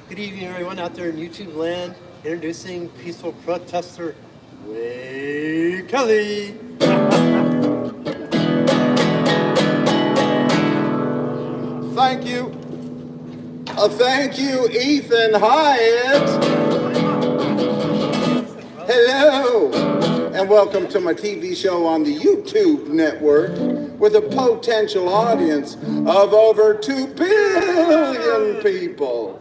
Good evening, everyone out there in YouTube land. Introducing peaceful protester Kelley. Thank you. Thank you, Ethan Hyatt. Hello, and welcome to my TV show on the YouTube network with a potential audience of over 2 billion people.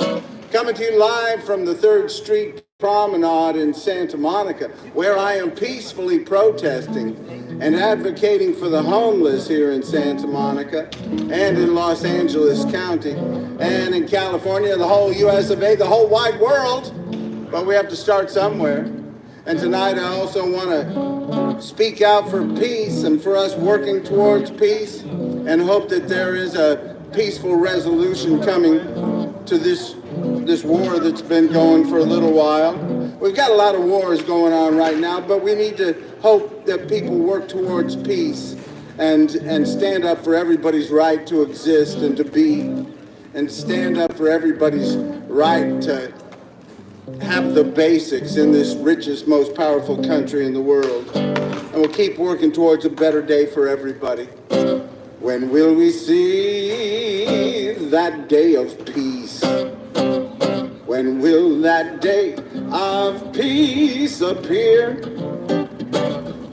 Coming to you live from the 3rd Street Promenade in Santa Monica, where I am peacefully protesting and advocating for the homeless here in Santa Monica and in Los Angeles County and in California, the whole US of A, the whole wide world. But we have to start somewhere. And tonight I also want to speak out for peace and for us working towards peace and hope that there is a peaceful resolution coming to this war that's been going for a little while. We've got a lot of wars going on right now, but we need to hope that people work towards peace and stand up for everybody's right to exist and to be, and stand up for everybody's right to have the basics in this richest, most powerful country in the world. And we'll keep working towards a better day for everybody. When will we see that day of peace? When will that day of peace appear?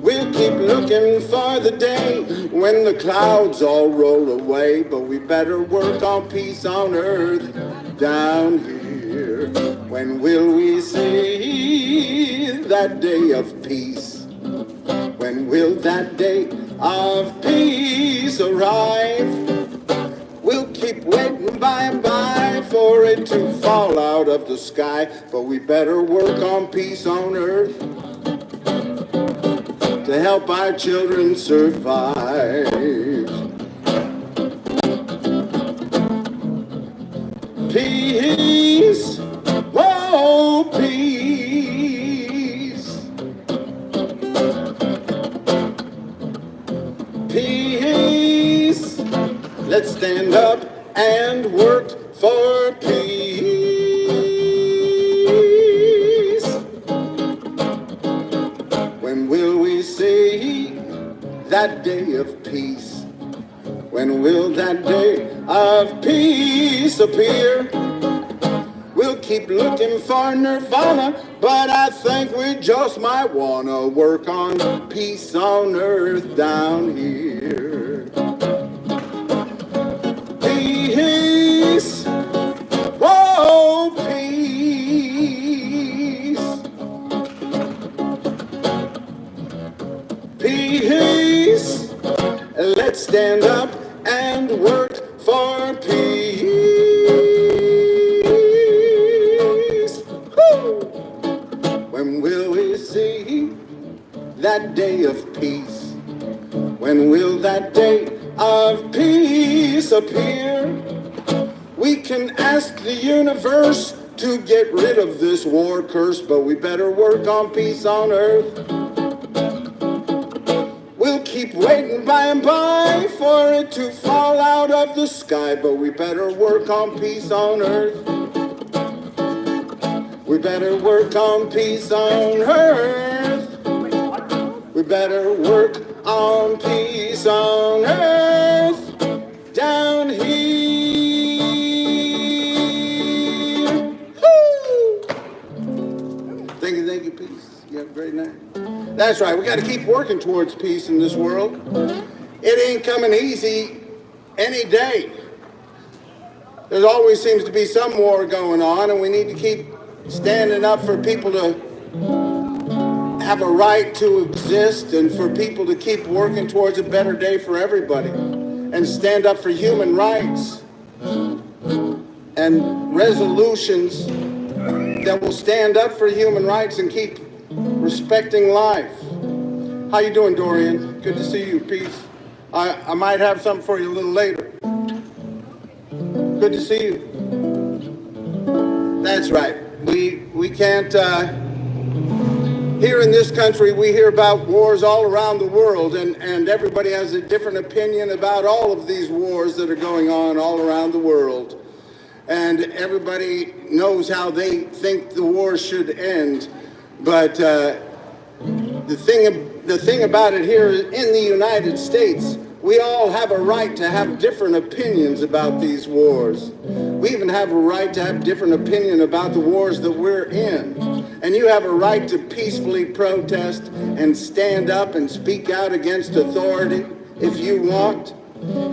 We'll keep looking for the day when the clouds all roll away, but we better work on peace on earth down here. When will we see that day of peace? When will that day of peace arrive? We'll keep waiting by and by for it to fall out of the sky, but we better work on peace on earth to help our children survive. Peace, oh peace. Peace, let's stand up and work for peace. When will we see that day of peace? When will that day of peace appear? We'll keep looking for nirvana, but I think we just might want to work on peace on earth down here. Peace, whoa, peace. Peace, let's stand up and work for peace. Woo! When will we see that day of peace? When will that day of peace appear? We can ask the universe to get rid of this war curse, but we better work on peace on earth. We'll keep waiting by and by for it to fall out of the sky, but we better work on peace on earth. We better work on peace on earth. We better work on peace on earth down here. Woo! Thank you, peace. You have a great night. That's right, we got to keep working towards peace in this world. It ain't coming easy any day. There always seems to be some war going on, and we need to keep standing up for people to have a right to exist and for people to keep working towards a better day for everybody and stand up for human rights and resolutions that will stand up for human rights and keep respecting life. How you doing, Dorian? Good to see you. Peace. I might have something for you a little later. Good to see you. That's right. We can't, here in this country, we hear about wars all around the world, and everybody has a different opinion about all of these wars that are going on all around the world. and everybody knows how they think the war should end. But the thing about it here in the United States, we all have a right to have different opinions about these wars. We even have a right to have different opinion about the wars that we're in. And you have a right to peacefully protest and stand up and speak out against authority if you want,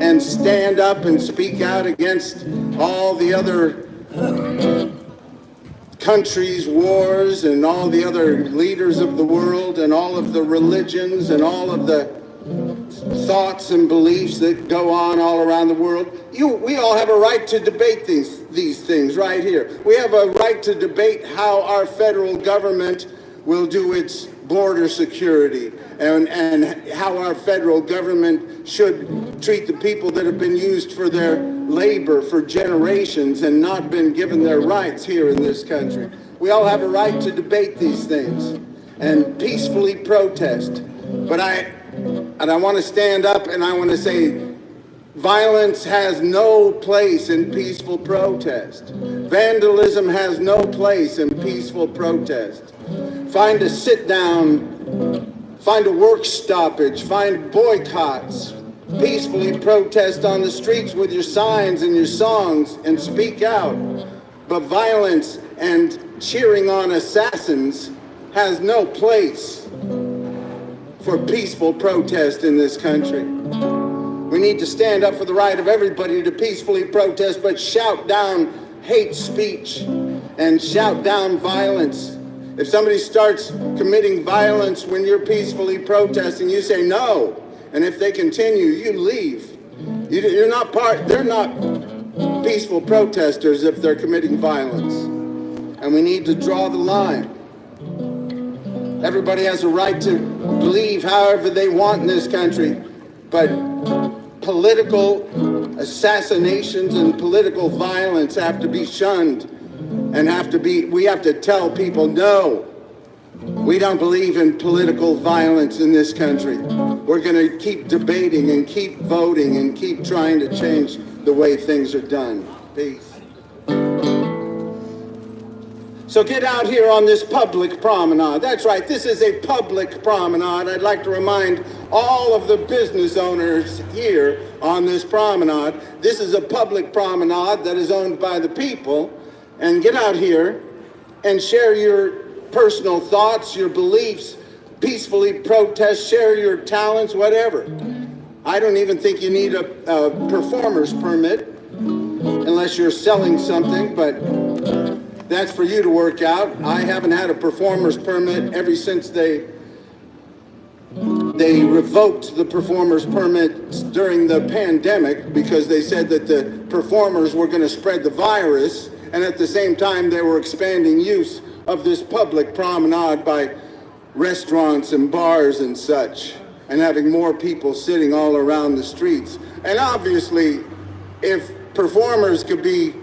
and stand up and speak out against all the other countries' wars and all the other leaders of the world and all of the religions and all of the thoughts and beliefs that go on all around the world. We all have a right to debate these things right here. We have a right to debate how our federal government will do its border security and how our federal government should treat the people that have been used for their labor for generations and not been given their rights here in this country. We all have a right to debate these things and peacefully protest. But I want to stand up and I want to say violence has no place in peaceful protest. Vandalism has no place in peaceful protest. Find a sit down, find a work stoppage, find boycotts. Peacefully protest on the streets with your signs and your songs and speak out. But violence and cheering on assassins has no place for peaceful protest in this country. We need to stand up for the right of everybody to peacefully protest, but shout down hate speech and shout down violence. If somebody starts committing violence when you're peacefully protesting, you say no. And if they continue, you leave. They're not peaceful protesters if they're committing violence. And we need to draw the line. Everybody has a right to believe however they want in this country, but political assassinations and political violence have to be shunned and we have to tell people, no, we don't believe in political violence in this country. We're going to keep debating and keep voting and keep trying to change the way things are done. Peace. So get out here on this public promenade. That's right, this is a public promenade. I'd like to remind all of the business owners here on this promenade, this is a public promenade that is owned by the people. And get out here and share your personal thoughts, your beliefs, peacefully protest, share your talents, whatever. I don't even think you need a performer's permit unless you're selling something, but that's for you to work out. I haven't had a performer's permit ever since they revoked the performer's permit during the pandemic because they said that the performers were going to spread the virus, and at the same time they were expanding use of this public promenade by restaurants and bars and such, and having more people sitting all around the streets. And obviously, if performers could be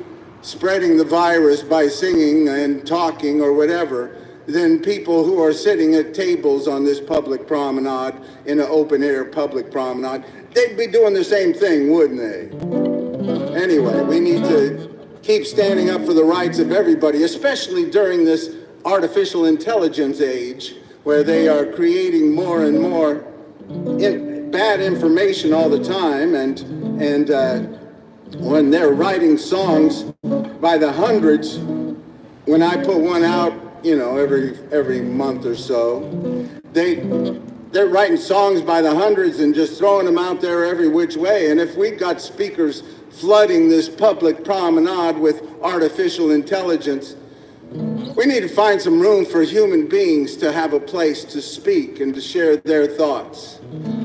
spreading the virus by singing and talking or whatever, then people who are sitting at tables on this public promenade, in an open-air public promenade, they'd be doing the same thing, wouldn't they? Anyway, we need to keep standing up for the rights of everybody, especially during this artificial intelligence age, where they are creating more and more bad information all the time, and when they're writing songs by the hundreds, when I put one out, every month or so, they're writing songs by the hundreds and just throwing them out there every which way. And if we've got speakers flooding this public promenade with artificial intelligence, we need to find some room for human beings to have a place to speak and to share their thoughts,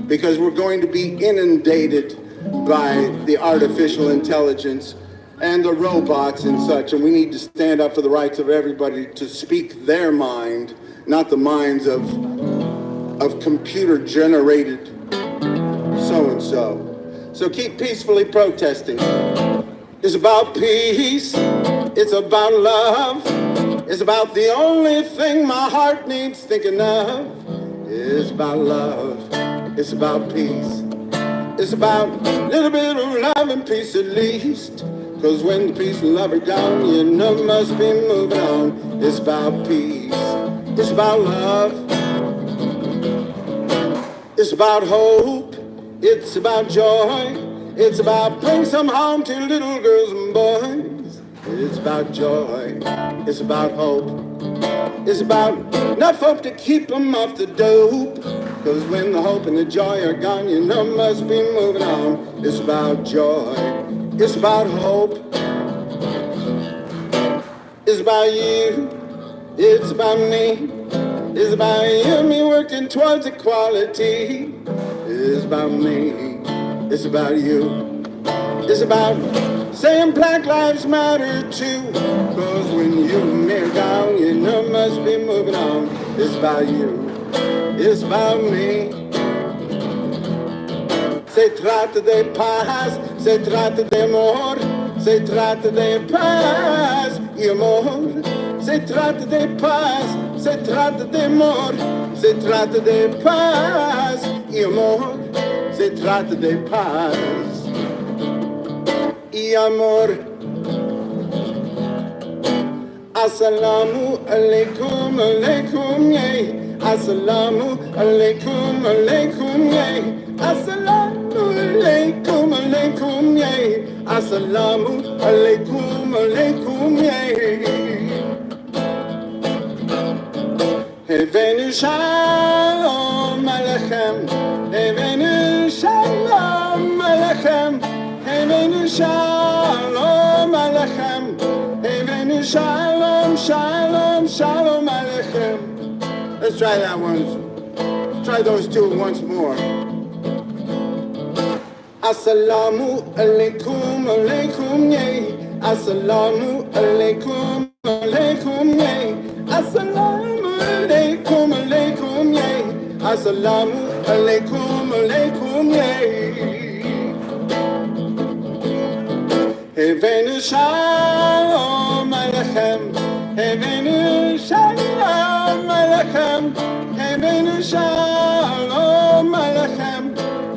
because we're going to be inundated by the artificial intelligence and the robots and such, and we need to stand up for the rights of everybody to speak their mind, not the minds of computer-generated so-and-so. So keep peacefully protesting. It's about peace. It's about love. It's about the only thing my heart needs thinking of. It's about love. It's about peace. It's about a little bit of love and peace at least. Cause when the peace and love are gone, you know must be moving on. It's about peace, it's about love, it's about hope, it's about joy, it's about bring some home to little girls and boys. It's about joy, it's about hope, it's about enough hope to keep them off the dope. Cause when the hope and the joy are gone, you know must be moving on. It's about joy, it's about hope, it's about you, it's about me, it's about you and me working towards equality. It's about me, it's about you, it's about saying Black Lives Matter too. Cause when you and me are gone, you know must be moving on. It's about you, it's about me. Se trata de paz, se trata de amor, se trata de paz y amor. Se trata de paz, se trata de amor, se trata de paz y amor. Se trata de paz y amor. Assalamu alaikum, alaikum, yay. Assalamu alaikum, alaikum, yay. Assalamu alaikum, alaikum, yay. Assalamu alaikum, alaikum, yay. Hevenu shalom alechem, Hevenu shalom alechem, Hevenu shalom alechem, Hevenu shalom, shalom, shalom alechem. Let's try that one. Try those two once more. Assalamu alaikum, alaikum, yay. Assalamu alaikum, alaikum, yay. Assalamu alaikum, alaikum, yay. Assalamu alaikum, alaikum, yay. Hevenu shalom alechem, Hevenu shalom alechem, Hevenu shalom alechem,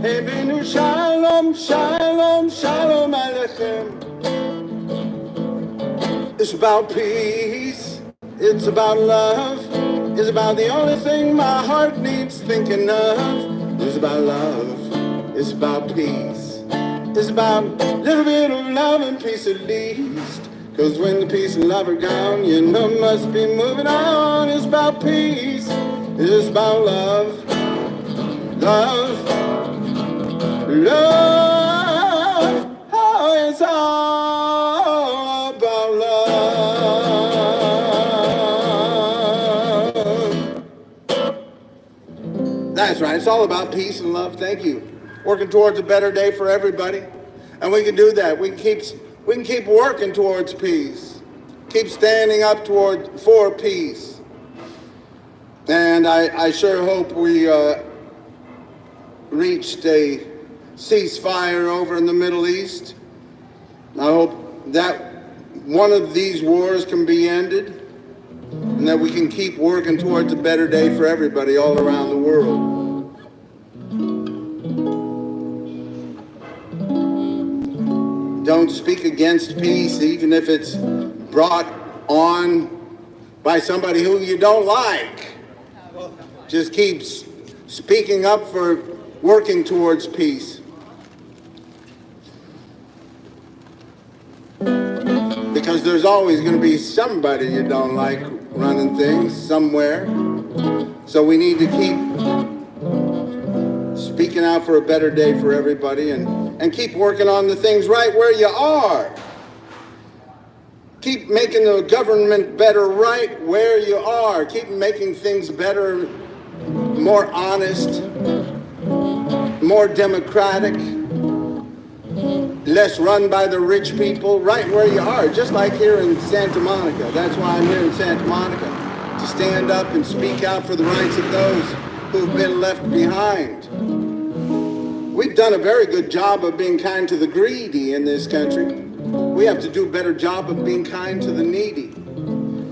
Hevenu shalom, shalom, shalom alechem. It's about peace, it's about love, it's about the only thing my heart needs thinking of. It's about love, it's about peace, it's about a little bit of love and peace at least. Cause when the peace and love are gone, you know must be moving on. It's about peace, it's about love, love, love. Oh, it's all about love. That's right, it's all about peace and love. Thank you. Working towards a better day for everybody. And we can do that. We can keep working towards peace. Keep standing up for peace. And I sure hope we reached a ceasefire over in the Middle East. I hope that one of these wars can be ended and that we can keep working towards a better day for everybody all around the world. Don't speak against peace, even if it's brought on by somebody who you don't like. Just keep speaking up for working towards peace. Because there's always going to be somebody you don't like running things somewhere. So we need to keep speaking out for a better day for everybody and keep working on the things right where you are. Keep making the government better right where you are. Keep making things better, more honest, more democratic, less run by the rich people, right where you are, just like here in Santa Monica. That's why I'm here in Santa Monica, to stand up and speak out for the rights of those who've been left behind. We've done a very good job of being kind to the greedy in this country. We have to do a better job of being kind to the needy.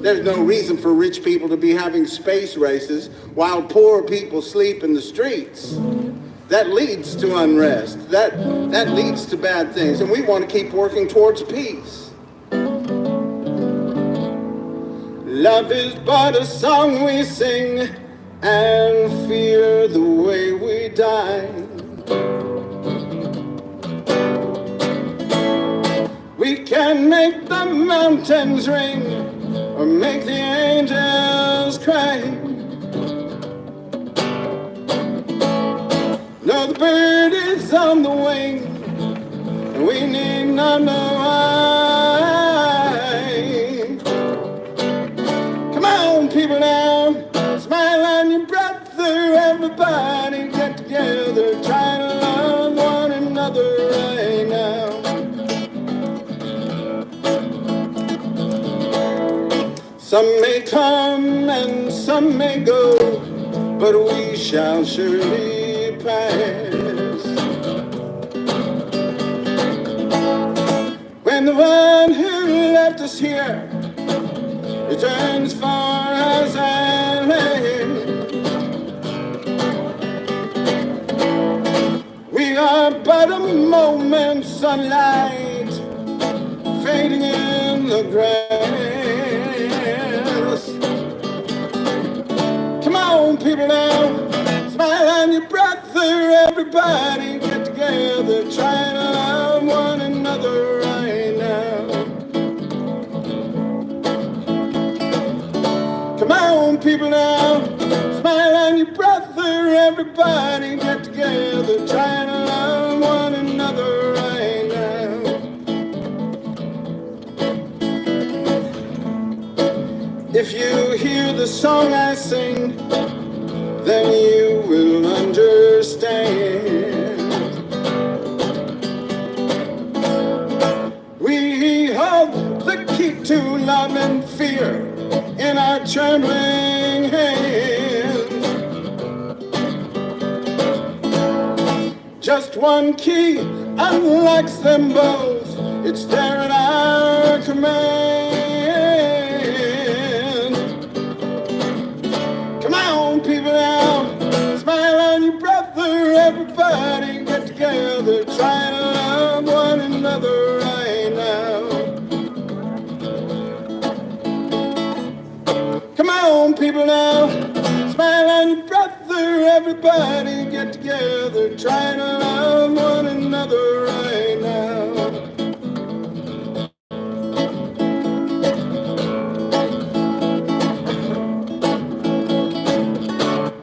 There's no reason for rich people to be having space races while poor people sleep in the streets. that leads to unrest, that leads to bad things, and we want to keep working towards peace. Love is but a song we sing, and fear the way we die. We can make the mountains ring, or make the angels cry. No, the bird is on the wing, and we need not know why. Come on, people now, smile on your brother, everybody get together, try to love one another right now. Some may come and some may go, but we shall surely pass. When the one who left us here returns for us and we are but a moment's sunlight fading in the grass. Come on, people now, smile on your brother, everybody get together, try to love one another right now. Come on, people now, smile on your brother, everybody get together, try to love one another right now. If you hear the song I sing, then you will understand. We hold the key to love and fear in our trembling hand. Just one key unlocks them both. It's there at our command. Come on, people now, smile on your brother, everybody get together, try to love one another right now. Come on, people now, smile on your brother, everybody get together, try to love one another right now.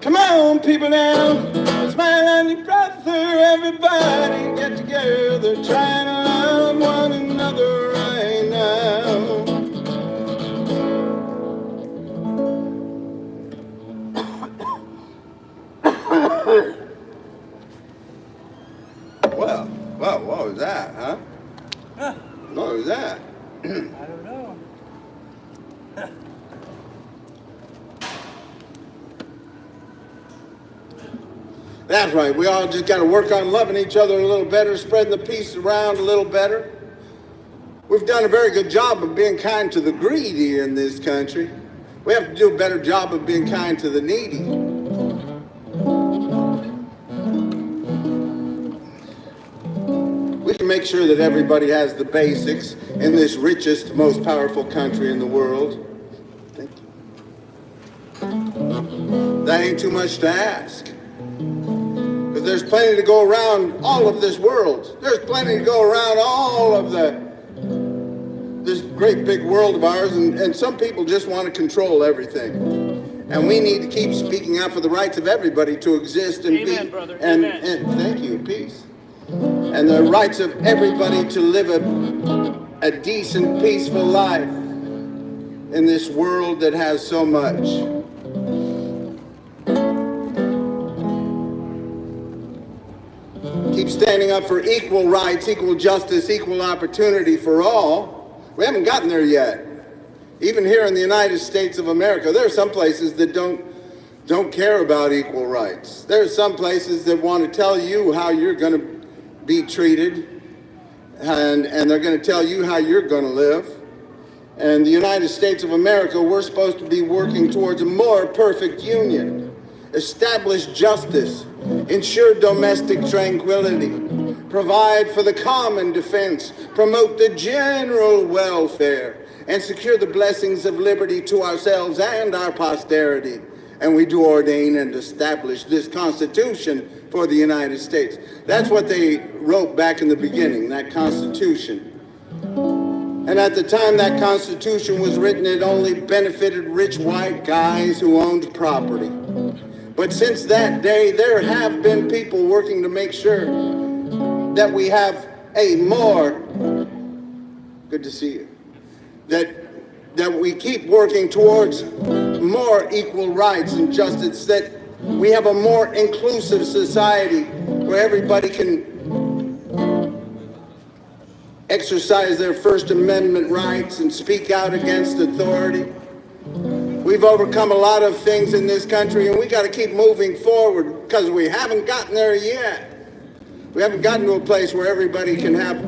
Come on, people now, smile on your brother, everybody get together, try to love one another right now. Well, what was that, huh? What was that? I don't know. That's right, we all just got to work on loving each other a little better, spreading the peace around a little better. We've done a very good job of being kind to the greedy in this country. We have to do a better job of being kind to the needy. We can make sure that everybody has the basics in this richest, most powerful country in the world. Thank you. That ain't too much to ask. Because there's plenty to go around all of this world. There's plenty to go around all of this great big world of ours, and some people just want to control everything. And we need to keep speaking out for the rights of everybody to exist and Amen, be. brother. And, Amen. and thank you, peace. And the rights of everybody to live a decent, peaceful life in this world that has so much. Keep standing up for equal rights, equal justice, equal opportunity for all. We haven't gotten there yet. Even here in the United States of America, there are some places that don't care about equal rights. There are some places that want to tell you how you're going to be treated, and they're going to tell you how you're going to live. And the United States of America, we're supposed to be working towards a more perfect union. establish justice, ensure domestic tranquility, provide for the common defense, promote the general welfare, and secure the blessings of liberty to ourselves and our posterity. And we do ordain and establish this Constitution for the United States. That's what they wrote back in the beginning, that Constitution. And at the time that Constitution was written, it only benefited rich white guys who owned property. But since that day, there have been people working to make sure that we have a more, good to see you, that we keep working towards more equal rights and justice, that we have a more inclusive society where everybody can exercise their First Amendment rights and speak out against authority. We've overcome a lot of things in this country, and we got to keep moving forward because we haven't gotten there yet. We haven't gotten to a place where everybody can have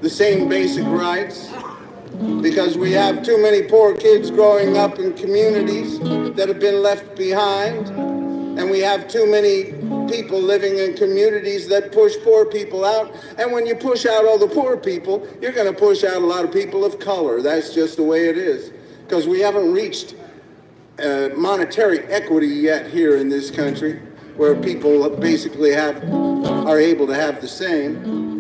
the same basic rights, because we have too many poor kids growing up in communities that have been left behind, and we have too many people living in communities that push poor people out. And when you push out all the poor people, you're going to push out a lot of people of color. That's just the way it is, because we haven't reached monetary equity yet here in this country, where people basically are able to have the same.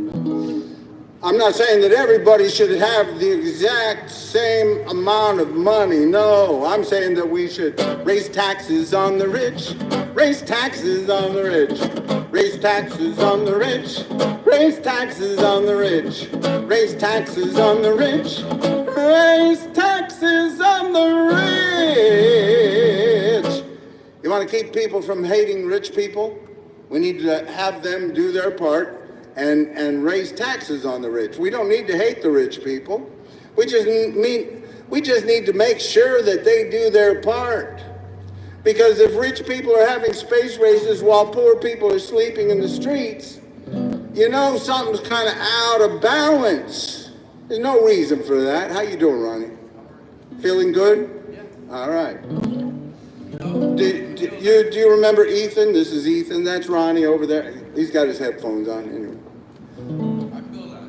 I'm not saying that everybody should have the exact same amount of money. No, I'm saying that we should raise taxes on the rich, raise taxes on the rich, raise taxes on the rich, raise taxes on the rich, raise taxes on the rich, raise taxes on the rich. You want to keep people from hating rich people? We need to have them do their part and raise taxes on the rich. We don't need to hate the rich people. We just need to make sure that they do their part. Because if rich people are having space races while poor people are sleeping in the streets, you know something's kind of out of balance. There's no reason for that. How you doing, Ronnie? Feeling good? Yeah. All right. Do you remember Ethan? This is Ethan. That's Ronnie over there. He's got his headphones on anyway. I feel that,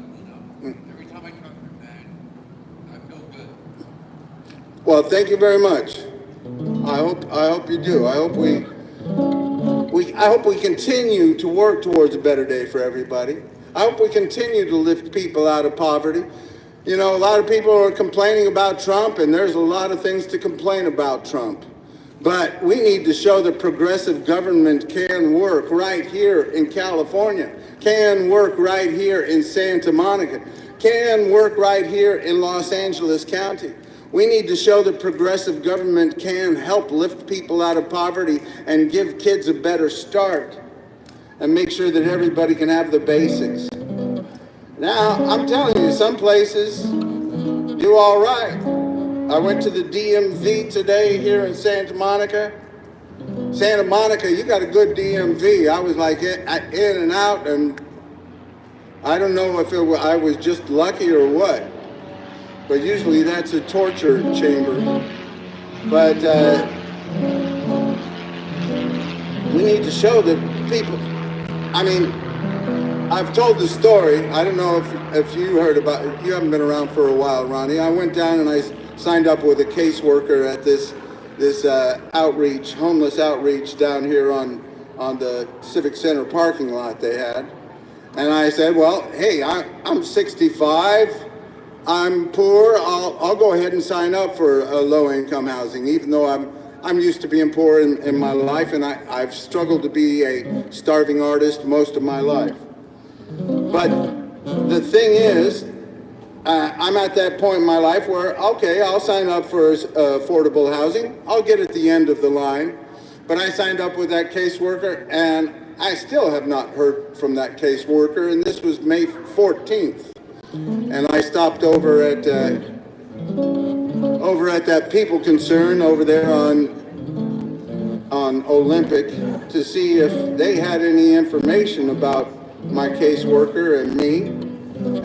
every time I talk to a man, I feel good. Well, thank you very much. I hope you do. I hope we continue to work towards a better day for everybody. I hope we continue to lift people out of poverty. You know, a lot of people are complaining about Trump, and there's a lot of things to complain about Trump. But we need to show that progressive government can work right here in California, can work right here in Santa Monica, can work right here in Los Angeles County. We need to show that progressive government can help lift people out of poverty and give kids a better start and make sure that everybody can have the basics. Now, I'm telling you, some places do all right. I went to the DMV today here in Santa Monica. Santa Monica, you got a good DMV. I was like in and out, and I don't know if I was just lucky or what, but usually that's a torture chamber. But we need to show that people, I mean, I've told the story. I don't know if you heard about it. You haven't been around for a while, Ronnie. I went down and I signed up with a caseworker at this outreach, homeless outreach down here on the Civic Center parking lot they had. And I said, well, hey, I'm 65, I'm poor, I'll go ahead and sign up for low-income housing, even though I'm used to being poor in my life, and I've struggled to be a starving artist most of my life. But the thing is, I'm at that point in my life where, okay, I'll sign up for affordable housing. I'll get at the end of the line. But I signed up with that caseworker, and I still have not heard from that caseworker, and this was May 14th. And I stopped over at that People Concern over there on Olympic to see if they had any information about my caseworker and me.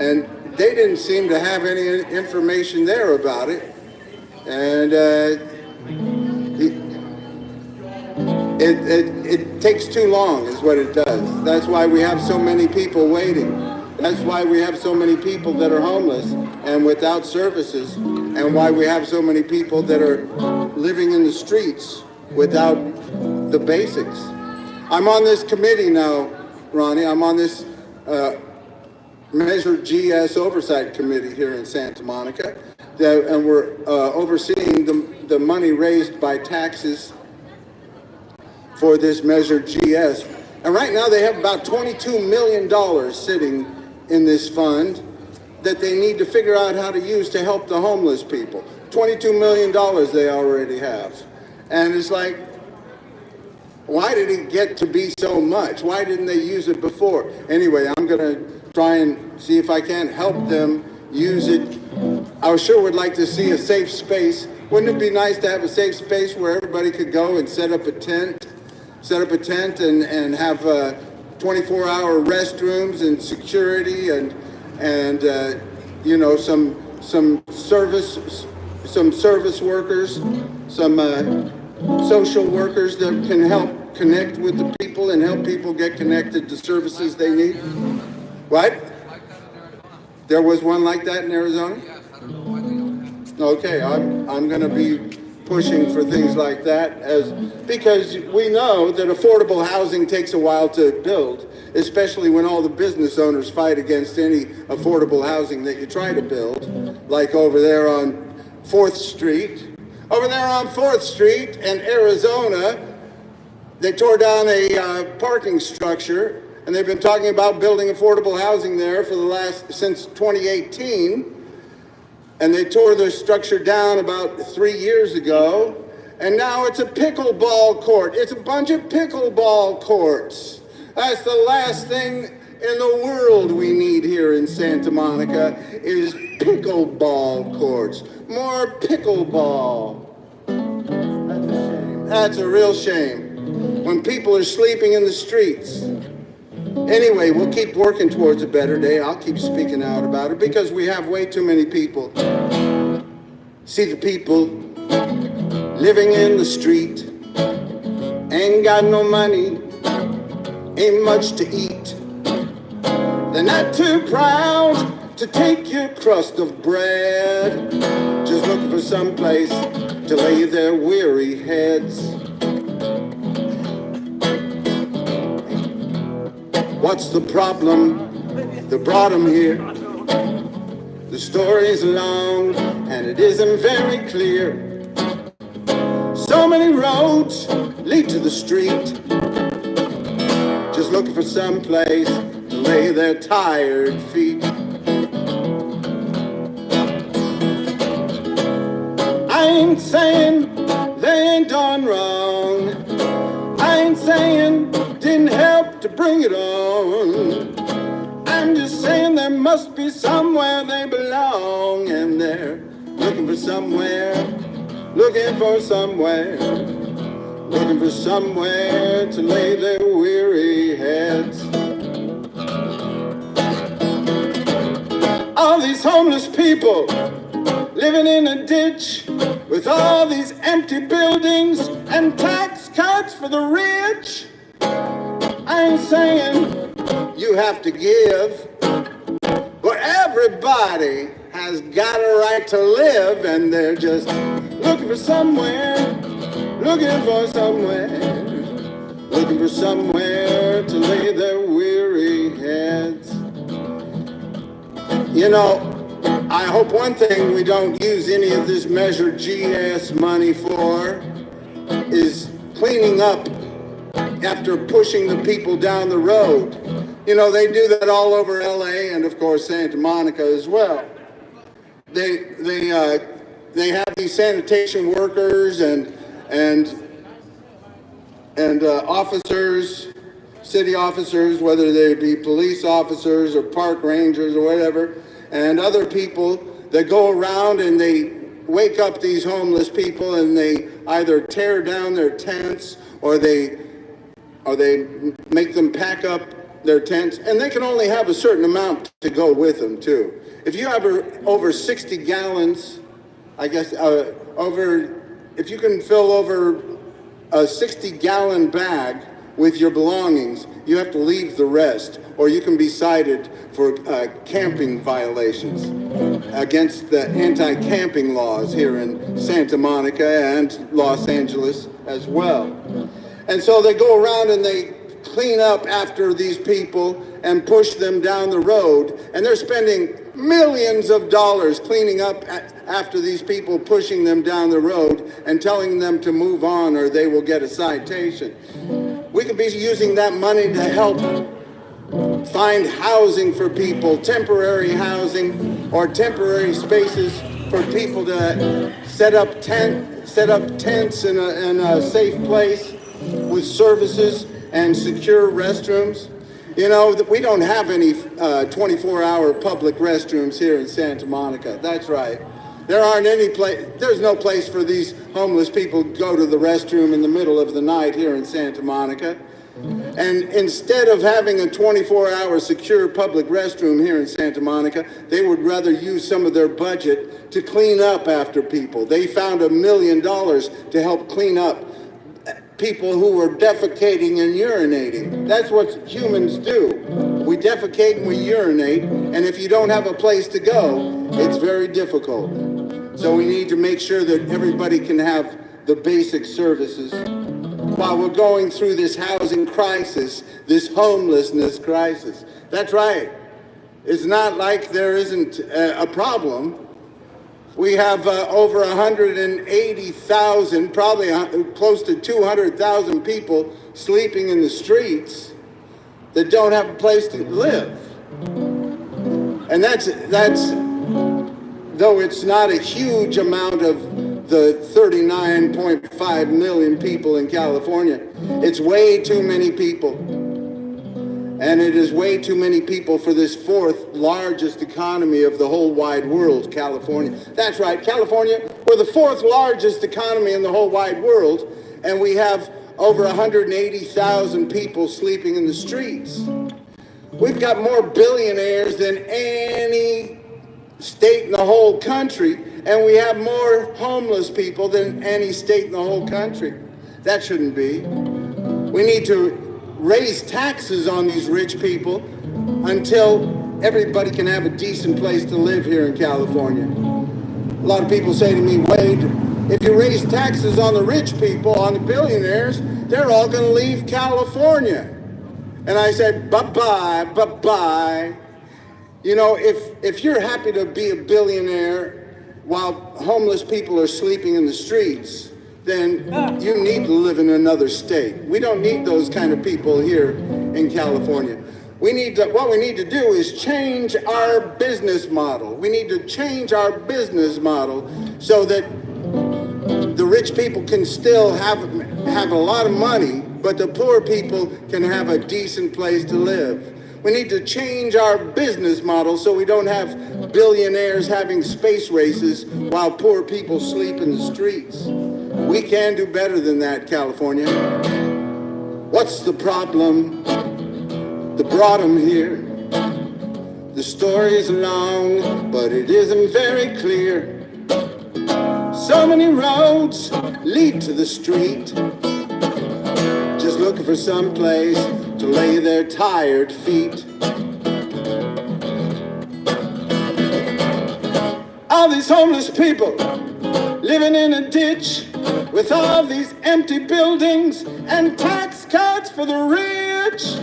And they didn't seem to have any information there about it. And It takes too long is what it does. That's why we have so many people waiting. That's why we have so many people that are homeless and without services, and why we have so many people that are living in the streets without the basics. I'm on this committee now, Ronnie. I'm on this Measure GS Oversight Committee here in Santa Monica, and we're overseeing the money raised by taxes for this Measure GS. And right now they have about $22 million sitting in this fund that they need to figure out how to use to help the homeless people. $22 million they already have. And it's like, why did it get to be so much? Why didn't they use it before? Anyway, I'm going to try and see if I can help them use it. I sure would like to see a safe space. Wouldn't it be nice to have a safe space where everybody could go and set up a tent and have 24-hour restrooms and security and you know, some service workers, some social workers that can help connect with the people and help people get connected to services they need. What? There was one like that in Arizona? Yes, I don't know why they don't have it. Okay, I'm going to be pushing for things like that because we know that affordable housing takes a while to build, especially when all the business owners fight against any affordable housing that you try to build, like over there on 4th Street. Over there on 4th Street in Arizona, they tore down a parking structure, and they've been talking about building affordable housing there since 2018. And they tore the structure down about 3 years ago, and now it's a pickleball court. It's a bunch of pickleball courts. That's the last thing in the world we need here in Santa Monica is pickleball courts. More pickleball. That's a shame. That's a real shame. When people are sleeping in the streets. Anyway, we'll keep working towards a better day. I'll keep speaking out about it because we have way too many people. See the people living in the street, ain't got no money, ain't much to eat. They're not too proud to take your crust of bread, just looking for some place to lay their weary heads. What's the problem that brought them here? The story's long and it isn't very clear. So many roads lead to the street, just looking for some place to lay their tired feet. I ain't saying they ain't done wrong. I ain't saying didn't help to bring it on. I'm just saying there must be somewhere they belong, and they're looking for somewhere, looking for somewhere, looking for somewhere to lay their weary heads. All these homeless people living in a ditch with all these empty buildings and tax cuts for the rich. I ain't saying you have to give, but everybody has got a right to live, and they're just looking for somewhere, looking for somewhere, looking for somewhere to lay their weary heads. You know, I hope one thing we don't use any of this Measure GS money for is cleaning up after pushing the people down the road. You know, they do that all over LA and of course Santa Monica as well. They have these sanitation workers and officers, city officers, whether they be police officers or park rangers or whatever, and other people that go around and they wake up these homeless people and they either tear down their tents or they make them pack up their tents, and they can only have a certain amount to go with them too. If you have over 60 gallons, I guess, if you can fill over a 60-gallon bag with your belongings, you have to leave the rest, or you can be cited for camping violations against the anti-camping laws here in Santa Monica and Los Angeles as well. And so they go around and they clean up after these people and push them down the road, and they're spending millions of dollars cleaning up after these people, pushing them down the road and telling them to move on or they will get a citation. We could be using that money to help find housing for people, temporary housing or temporary spaces for people to set up tents in a safe place with services and secure restrooms. You know, we don't have any 24-hour public restrooms here in Santa Monica. That's right. There's no place for these homeless people to go to the restroom in the middle of the night here in Santa Monica. And instead of having a 24-hour secure public restroom here in Santa Monica, they would rather use some of their budget to clean up after people. They found $1 million to help clean up people who were defecating and urinating. That's what humans do. We defecate and we urinate, and if you don't have a place to go, it's very difficult. So we need to make sure that everybody can have the basic services. While we're going through this housing crisis, this homelessness crisis. That's right. It's not like there isn't a problem. We have over 180,000, probably close to 200,000 people sleeping in the streets that don't have a place to live. And that's though it's not a huge amount of the 39.5 million people in California, it's way too many people. And it is way too many people for this fourth largest economy of the whole wide world, California. That's right, California, we're the fourth largest economy in the whole wide world, and we have over 180,000 people sleeping in the streets. We've got more billionaires than any state in the whole country, and we have more homeless people than any state in the whole country. That shouldn't be. We need to raise taxes on these rich people until everybody can have a decent place to live here in California. A lot of people say to me, Wade, if you raise taxes on the rich people, on the billionaires, they're all going to leave California. And I said, bye-bye, bye-bye. You know, if you're happy to be a billionaire while homeless people are sleeping in the streets, then you need to live in another state. We don't need those kind of people here in California. What we need to do is change our business model. We need to change our business model so that the rich people can still have a lot of money, but the poor people can have a decent place to live. We need to change our business model so we don't have billionaires having space races while poor people sleep in the streets. We can do better than that, California. What's the problem? The bottom here. The story is long, but it isn't very clear. So many roads lead to the street, just looking for some place to lay their tired feet. All these homeless people living in a ditch with all these empty buildings and tax cuts for the rich.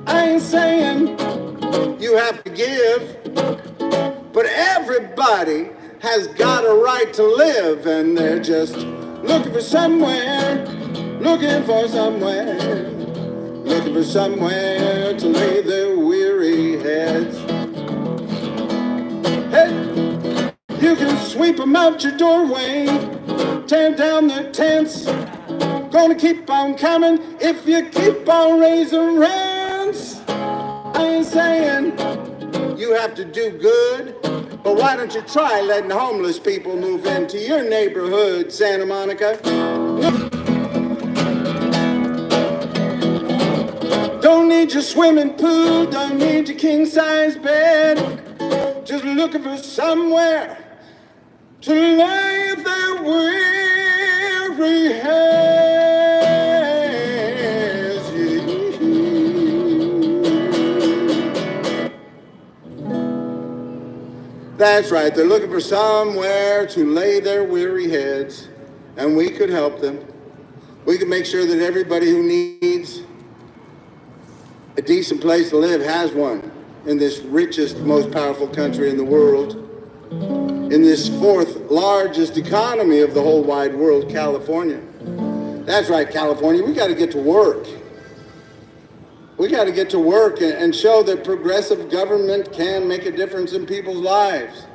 I ain't saying you have to give, but everybody has got a right to live, and they're just looking for somewhere to lay their weary heads. Hey, you can sweep them out your doorway, tear down their tents. Gonna keep on coming if you keep on raising rents. I ain't saying you have to do good, but why don't you try letting homeless people move into your neighborhood, Santa Monica? Don't need your swimming pool, don't need your king-size bed. Just looking for somewhere to lay their weary head. That's right. They're looking for somewhere to lay their weary heads, and we could help them. We could make sure that everybody who needs a decent place to live has one in this richest, most powerful country in the world, in this fourth largest economy of the whole wide world, California. That's right, California. We got to get to work. We got to get to work and show that progressive government can make a difference in people's lives.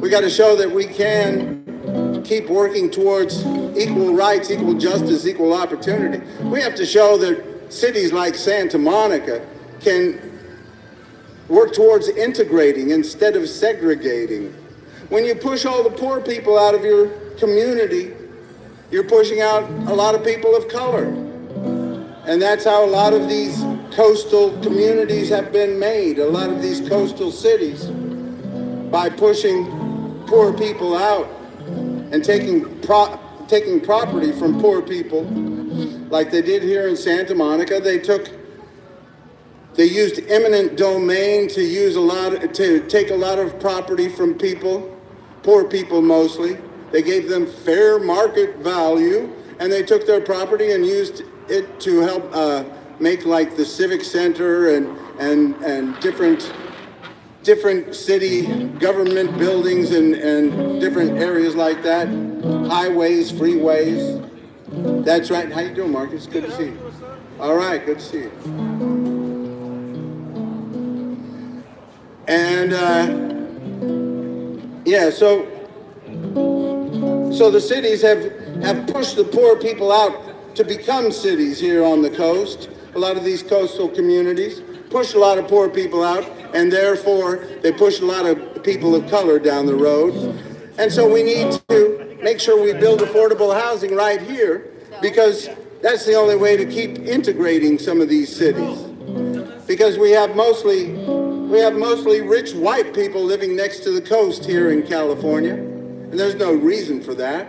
We got to show that we can keep working towards equal rights, equal justice, equal opportunity. We have to show that cities like Santa Monica can work towards integrating instead of segregating. When you push all the poor people out of your community, you're pushing out a lot of people of color. And that's how a lot of these coastal communities have been made, a lot of these coastal cities, by pushing poor people out and taking property from poor people, like they did here in Santa Monica. They used eminent domain to take a lot of property from people, poor people mostly. They gave them fair market value, and they took their property and used it to help make like the civic center and different city government buildings and different areas like that, highways, freeways. That's right. How you doing, Marcus? Good to see you. All right, good to see you. And so the cities have pushed the poor people out to become cities here on the coast. A lot of these coastal communities push a lot of poor people out, and therefore they push a lot of people of color down the road. And so we need to make sure we build affordable housing right here, because that's the only way to keep integrating some of these cities. Because we have mostly rich white people living next to the coast here in California, and there's no reason for that.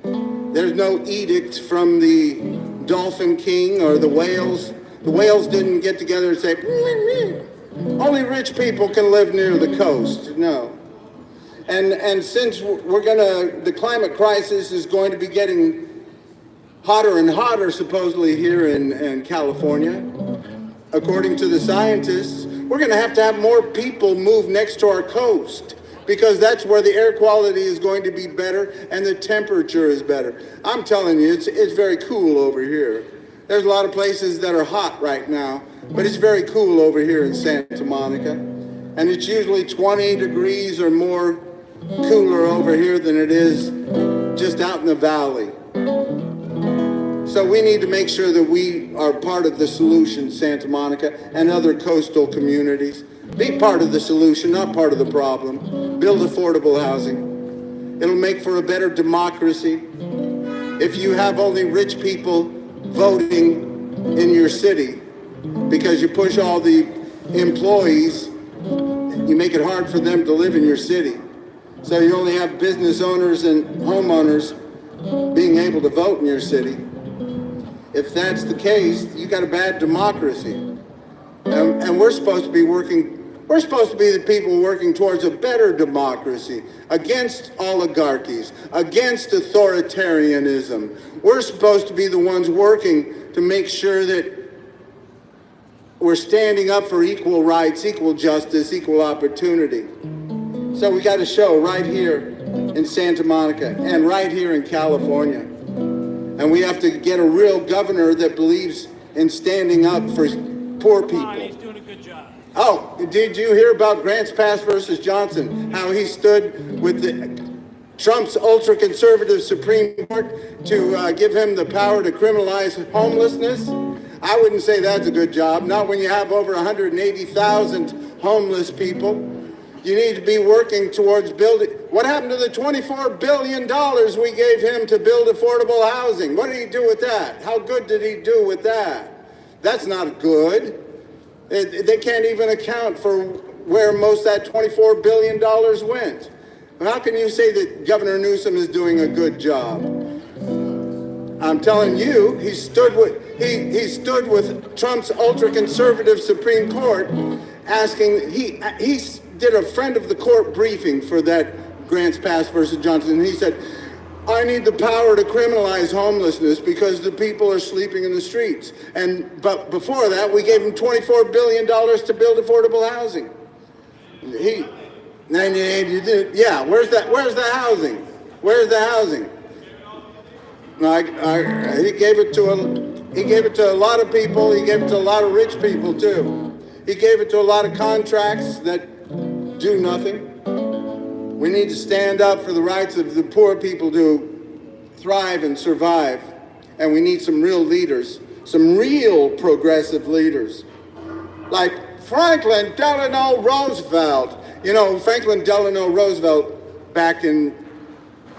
There's no edict from the Dolphin King or the whales. The whales didn't get together and say, only rich people can live near the coast. No. And since the climate crisis is going to be getting hotter and hotter, supposedly here in California, according to the scientists, we're going to have more people move next to our coast, because that's where the air quality is going to be better and the temperature is better. I'm telling you, it's very cool over here. There's a lot of places that are hot right now, but it's very cool over here in Santa Monica. And it's usually 20 degrees or more cooler over here than it is just out in the valley. So we need to make sure that we are part of the solution, Santa Monica and other coastal communities. Be part of the solution, not part of the problem. Build affordable housing. It'll make for a better democracy. If you have only rich people voting in your city because you push all the employees, you make it hard for them to live in your city. So you only have business owners and homeowners being able to vote in your city. If that's the case, you got a bad democracy. And we're supposed to be the people working towards a better democracy, against oligarchies, against authoritarianism. We're supposed to be the ones working to make sure that we're standing up for equal rights, equal justice, equal opportunity. So we got to show right here in Santa Monica and right here in California. And we have to get a real governor that believes in standing up for poor people. He's doing a good job. Oh, did you hear about Grants Pass versus Johnson? How he stood with Trump's ultra-conservative Supreme Court to give him the power to criminalize homelessness? I wouldn't say that's a good job, not when you have over 180,000 homeless people. You need to be working towards building. What happened to the $24 billion we gave him to build affordable housing? What did he do with that? How good did he do with that? That's not good. They can't even account for where most of that $24 billion went. How can you say that Governor Newsom is doing a good job? I'm telling you, he stood with Trump's ultra-conservative Supreme Court asking, he did a friend of the court briefing for that Grants Pass versus Johnson, and he said, I need the power to criminalize homelessness because the people are sleeping in the streets. But before that, we gave him $24 billion to build affordable housing. Yeah, where's the housing? Where's the housing? He gave it to a lot of people. He gave it to a lot of rich people too. He gave it to a lot of contracts that do nothing. We need to stand up for the rights of the poor people to thrive and survive. And we need some real leaders, some real progressive leaders. Like Franklin Delano Roosevelt. You know, Franklin Delano Roosevelt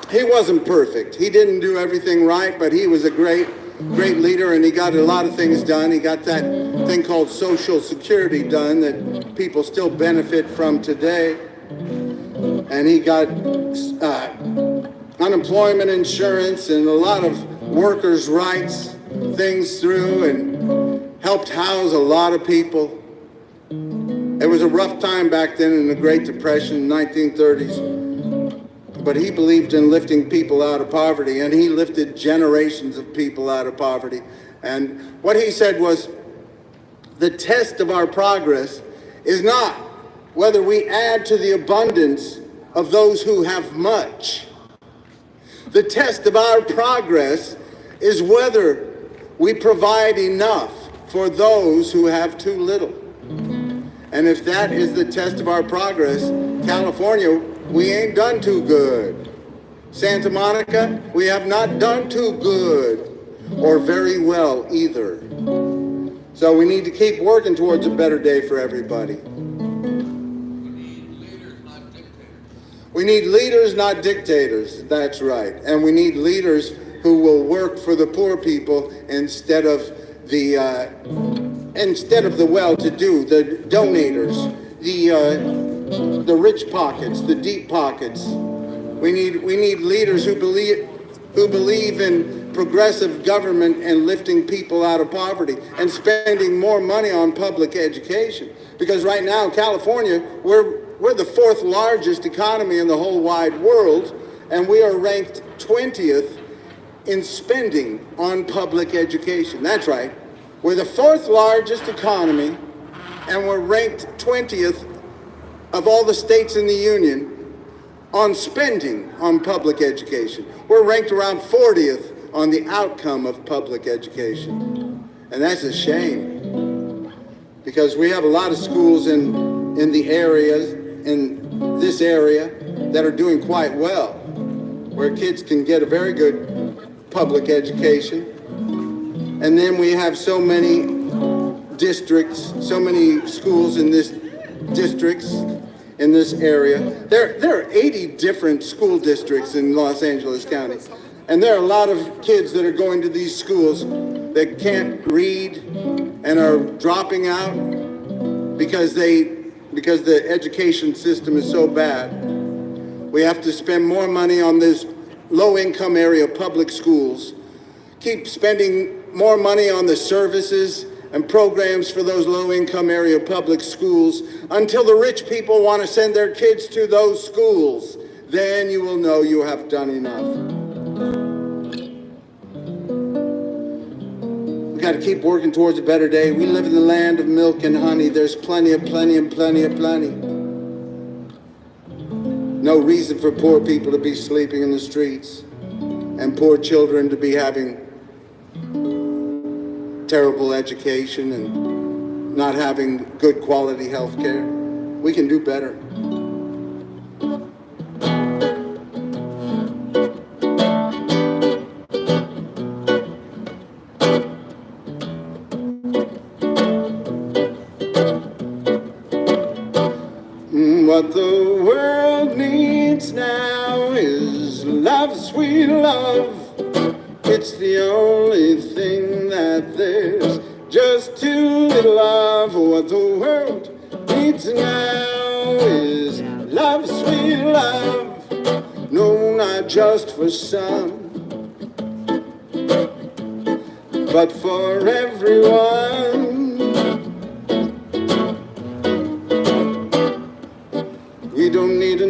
he wasn't perfect. He didn't do everything right, but he was a great leader, and he got a lot of things done. He got that thing called Social Security done that people still benefit from today. And he got unemployment insurance and a lot of workers' rights things through and helped house a lot of people. It was a rough time back then in the Great Depression, 1930s. But he believed in lifting people out of poverty, and he lifted generations of people out of poverty. And what he said was, the test of our progress is not whether we add to the abundance of those who have much. The test of our progress is whether we provide enough for those who have too little. And if that is the test of our progress, California, we ain't done too good. Santa Monica, we have not done too good or very well either. So we need to keep working towards a better day for everybody. We need leaders, not dictators. That's right. And we need leaders who will work for the poor people instead of the well-to-do, the donators, the rich pockets, the deep pockets. We need leaders who believe in progressive government and lifting people out of poverty and spending more money on public education. Because right now, California, we're the fourth largest economy in the whole wide world, and we are ranked 20th in spending on public education. That's right. We're the fourth largest economy, and we're ranked 20th of all the states in the union on spending on public education. We're ranked around 40th on the outcome of public education. And that's a shame, because we have a lot of schools in this area that are doing quite well, where kids can get a very good public education. And then we have so many districts, so many schools in this districts, in this area. There are 80 different school districts in Los Angeles County. And there are a lot of kids that are going to these schools that can't read and are dropping out because the education system is so bad. We have to spend more money on this low-income area public schools, keep spending more money on the services and programs for those low-income area public schools until the rich people want to send their kids to those schools. Then you will know you have done enough. We got to keep working towards a better day. We live in the land of milk and honey. There's plenty of plenty and plenty of plenty. No reason for poor people to be sleeping in the streets and poor children to be having terrible education and not having good quality health care. We can do better. What the world needs now is love, sweet love. It's the only thing that there's just too little of. What the world needs now is love, sweet love. No, not just for some, but for everyone.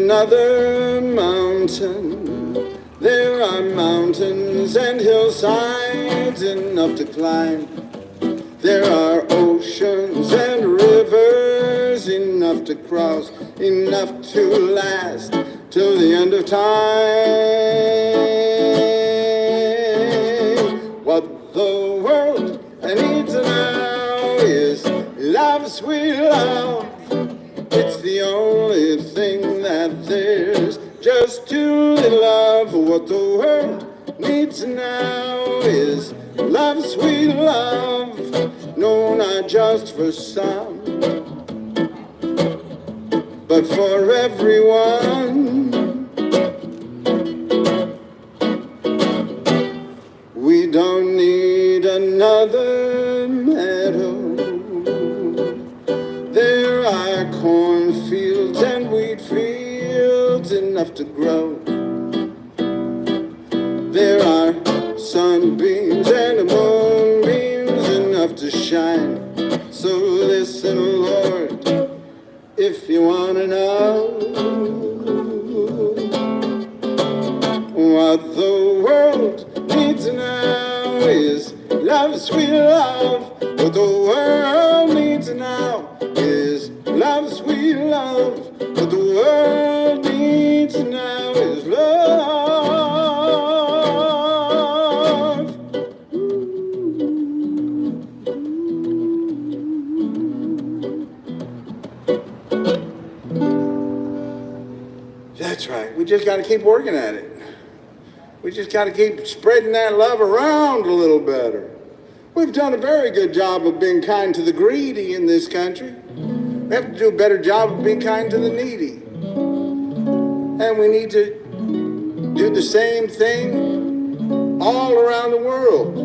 another mountain. There are mountains and hillsides enough to climb. There are oceans and rivers enough to cross, enough to last till the end of time. What the world needs now is love, sweet love. It's the only thing that there's, just to love. What the world needs now is love, sweet love. No, not just for some, but for everyone. We don't need another meadow. There are cornfields and wheat fields enough to grow. There are sunbeams and moonbeams enough to shine. So listen, Lord, if you want to know what the world needs now is love, sweet love. What the world needs now is love, sweet love. What the world needs now is love. That's right. We just got to keep working at it. We just got to keep spreading that love around a little better. We've done a very good job of being kind to the greedy in this country. We have to do a better job of being kind to the needy. And we need to do the same thing all around the world.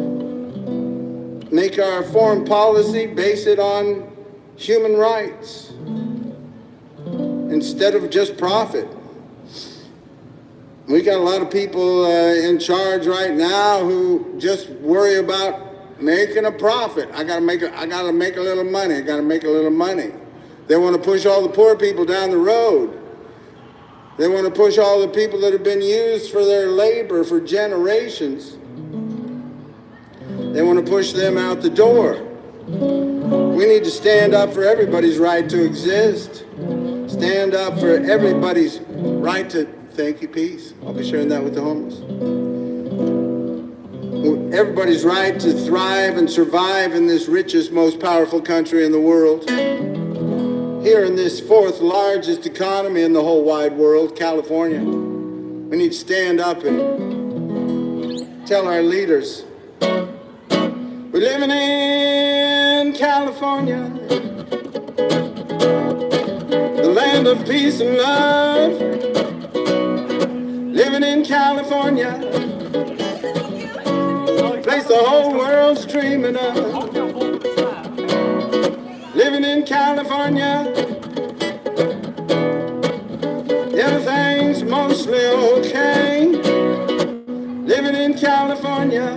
Make our foreign policy, base it on human rights instead of just profit. We got a lot of people in charge right now who just worry about making a profit. I gotta make a little money. They want to push all the poor people down the road. They want to push all the people that have been used for their labor for generations. They want to push them out the door. We need to stand up for everybody's right to exist. Stand up for everybody's right to, thank you, peace. I'll be sharing that with the homeless. Everybody's right to thrive and survive in this richest, most powerful country in the world. Here in this fourth largest economy in the whole wide world, California. We need to stand up and tell our leaders, we're living in California, the land of peace and love. Living in California, place the whole world's dreaming of. Living in California, everything's mostly okay. Living in California,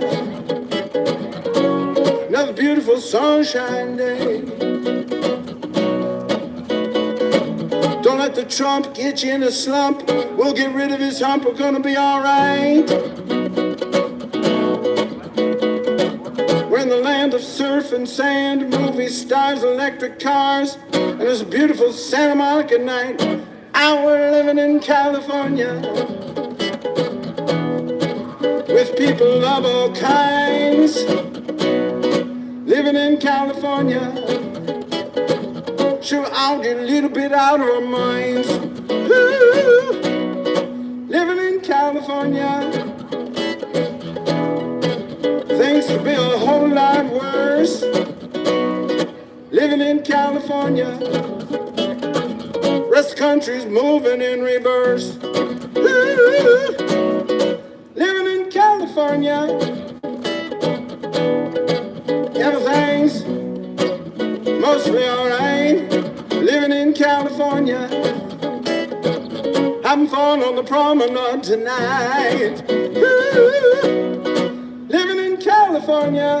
another beautiful sunshine day. Don't let the Trump get you in a slump. We'll get rid of his hump, we're gonna be all right. We're in the land of surf and sand, movie stars, electric cars, and it's a beautiful Santa Monica night. We're living in California, with people of all kinds. Living in California, sure I'll get a little bit out of our minds. Ooh, living in California, things could be a whole lot worse. Living in California, rest of the country's moving in reverse. Ooh, living in California, everything's mostly alright. Living in California, having fun on the promenade tonight. Ooh, living in California,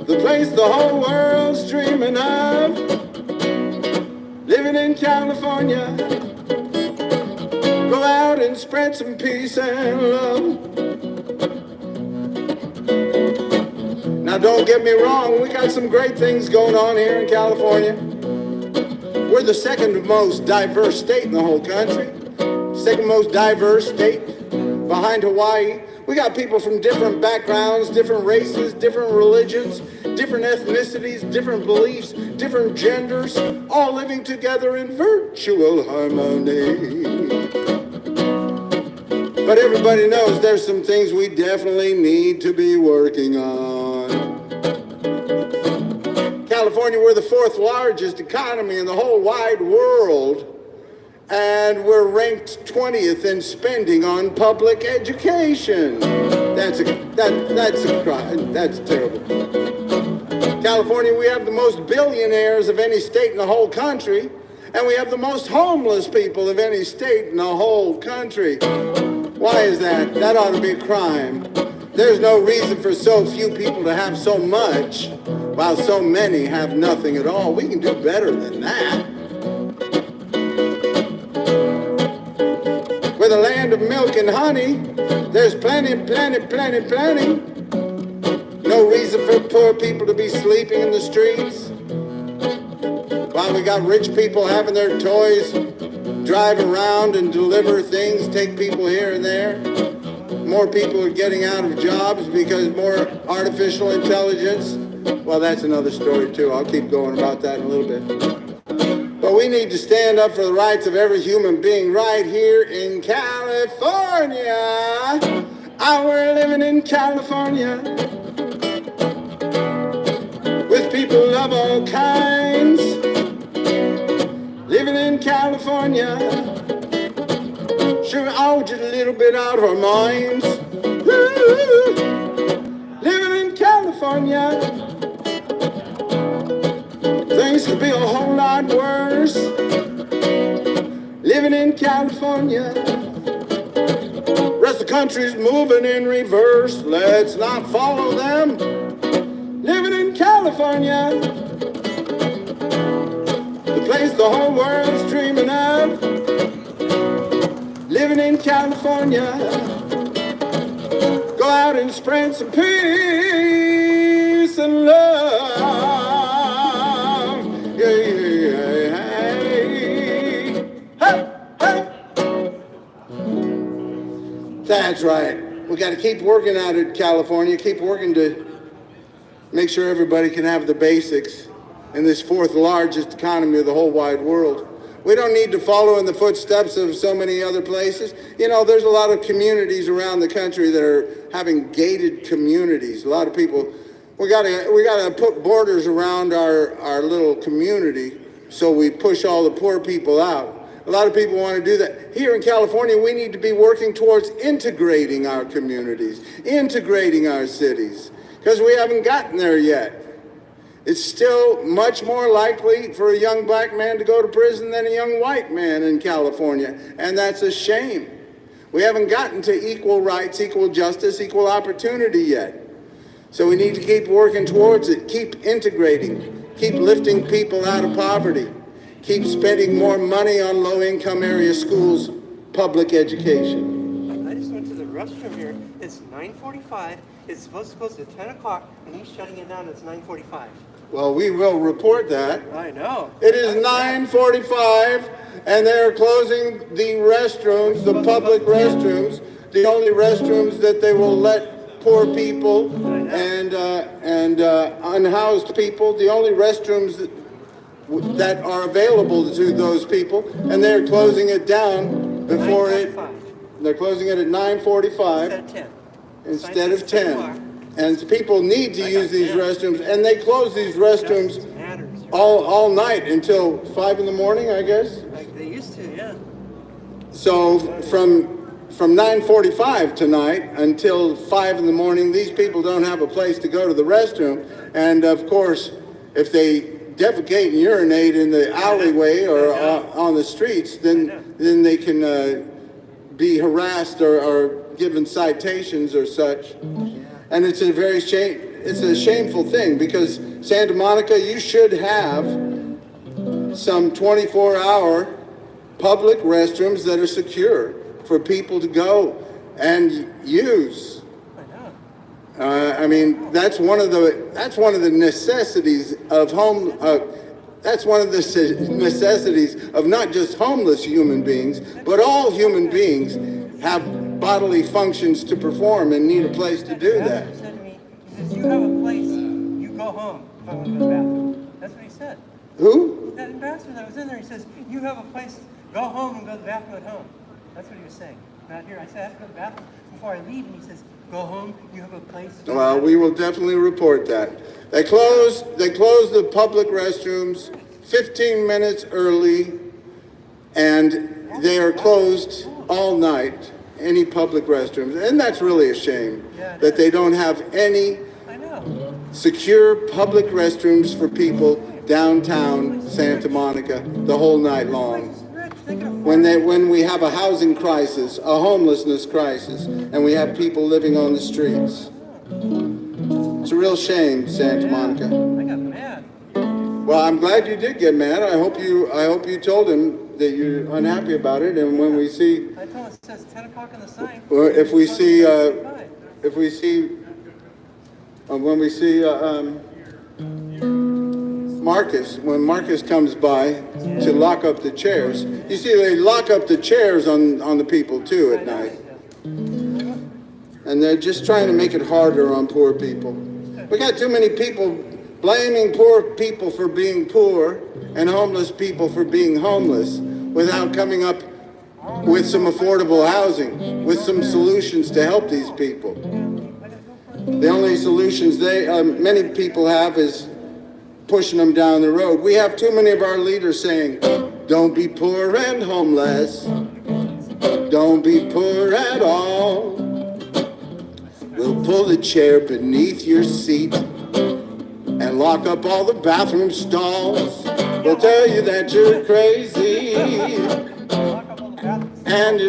the place the whole world's dreaming of. living in California. Go out and spread some peace and love. Now don't get me wrong, we got some great things going on here in California. We're the second most diverse state in the whole country. Second most diverse state behind Hawaii. We got people from different backgrounds, different races, different religions, different ethnicities, different beliefs, different genders, all living together in virtual harmony. But everybody knows there's some things we definitely need to be working on. California, we're the fourth largest economy in the whole wide world. And we're ranked 20th in spending on public education. That's a crime. That's terrible. California, we have the most billionaires of any state in the whole country, and we have the most homeless people of any state in the whole country. Why is that? That ought to be a crime. There's no reason for so few people to have so much, while so many have nothing at all. We can do better than that. We're the land of milk and honey. There's plenty. No reason for poor people to be sleeping in the streets. While we got rich people having their toys, drive around and deliver things, take people here and there. More people are getting out of jobs because more artificial intelligence. Well, that's another story too. I'll keep going about that in a little bit. But we need to stand up for the rights of every human being right here in California. We're living in California with people of all kinds. Living in California, sure all just a little bit out of our minds. Woo! Living in California. Things could be a whole lot worse. Living in California. Rest of the country's moving in reverse. Let's not follow them. Living in California. The place the whole world's dreaming of. Living in California. Go out and spread some peace and love. That's right. We got to keep working at it, California. Keep working to make sure everybody can have the basics in this fourth largest economy of the whole wide world. We don't need to follow in the footsteps of so many other places. You know, there's a lot of communities around the country that are having gated communities. A lot of people, we gotta put borders around our little community so we push all the poor people out. A lot of people want to do that. Here in California, we need to be working towards integrating our communities, integrating our cities, because we haven't gotten there yet. It's still much more likely for a young black man to go to prison than a young white man in California, and that's a shame. We haven't gotten to equal rights, equal justice, equal opportunity yet. So we need to keep working towards it, keep integrating, keep lifting people out of poverty. Keep spending more money on low-income area schools, public education. I just went to the restroom here. It's 9:45. It's supposed to close at 10 o'clock, and he's shutting it down. It's 9:45. Well, we will report that. I know. It is 9:45, and they're closing the restrooms, the public restrooms, the only restrooms that they will let poor people and unhoused people, the only restrooms that are available to those people, and they're closing it down before they're closing it at 9:45 instead of 10. And people need to use these restrooms, and they close these restrooms all night until 5 in the morning, I guess. Like they used to, yeah. So from 9:45 tonight until 5 in the morning, these people don't have a place to go to the restroom, and of course, if they defecate and urinate in the alleyway or on the streets, then they can be harassed or given citations or such. And it's a shameful thing, because Santa Monica, you should have some 24-hour public restrooms that are secure for people to go and use. I mean, that's one of the necessities of that's one of the necessities of not just homeless human beings, but all human beings have bodily functions to perform and need a place to do that. He said to me, he says, you have a place, you go home if I want to go to the bathroom. That's what he said. Who? That ambassador that was in there, he says, you have a place, go home and go to the bathroom at home. That's what he was saying. Not here. I said, I have to go to the bathroom before I leave, and he says, go home, you have a place. Well, we will definitely report that. They closed the public restrooms 15 minutes early, and they are closed all night, any public restrooms. And that's really a shame that they don't have any secure public restrooms for people downtown Santa Monica the whole night long. When we have a housing crisis, a homelessness crisis, and we have people living on the streets. It's a real shame, Santa Monica. I got mad. Well, I'm glad you did get mad. I hope you told him that you're unhappy about it. And when we see, I told him it says 10 o'clock on the sign. or Marcus, when Marcus comes by to lock up the chairs, you see they lock up the chairs on the people too at night. And they're just trying to make it harder on poor people. We got too many people blaming poor people for being poor and homeless people for being homeless without coming up with some affordable housing, with some solutions to help these people. The only solutions many people have is pushing them down the road. We have too many of our leaders saying, don't be poor and homeless. Don't be poor at all. We'll pull the chair beneath your seat and lock up all the bathroom stalls. We'll tell you that you're crazy. And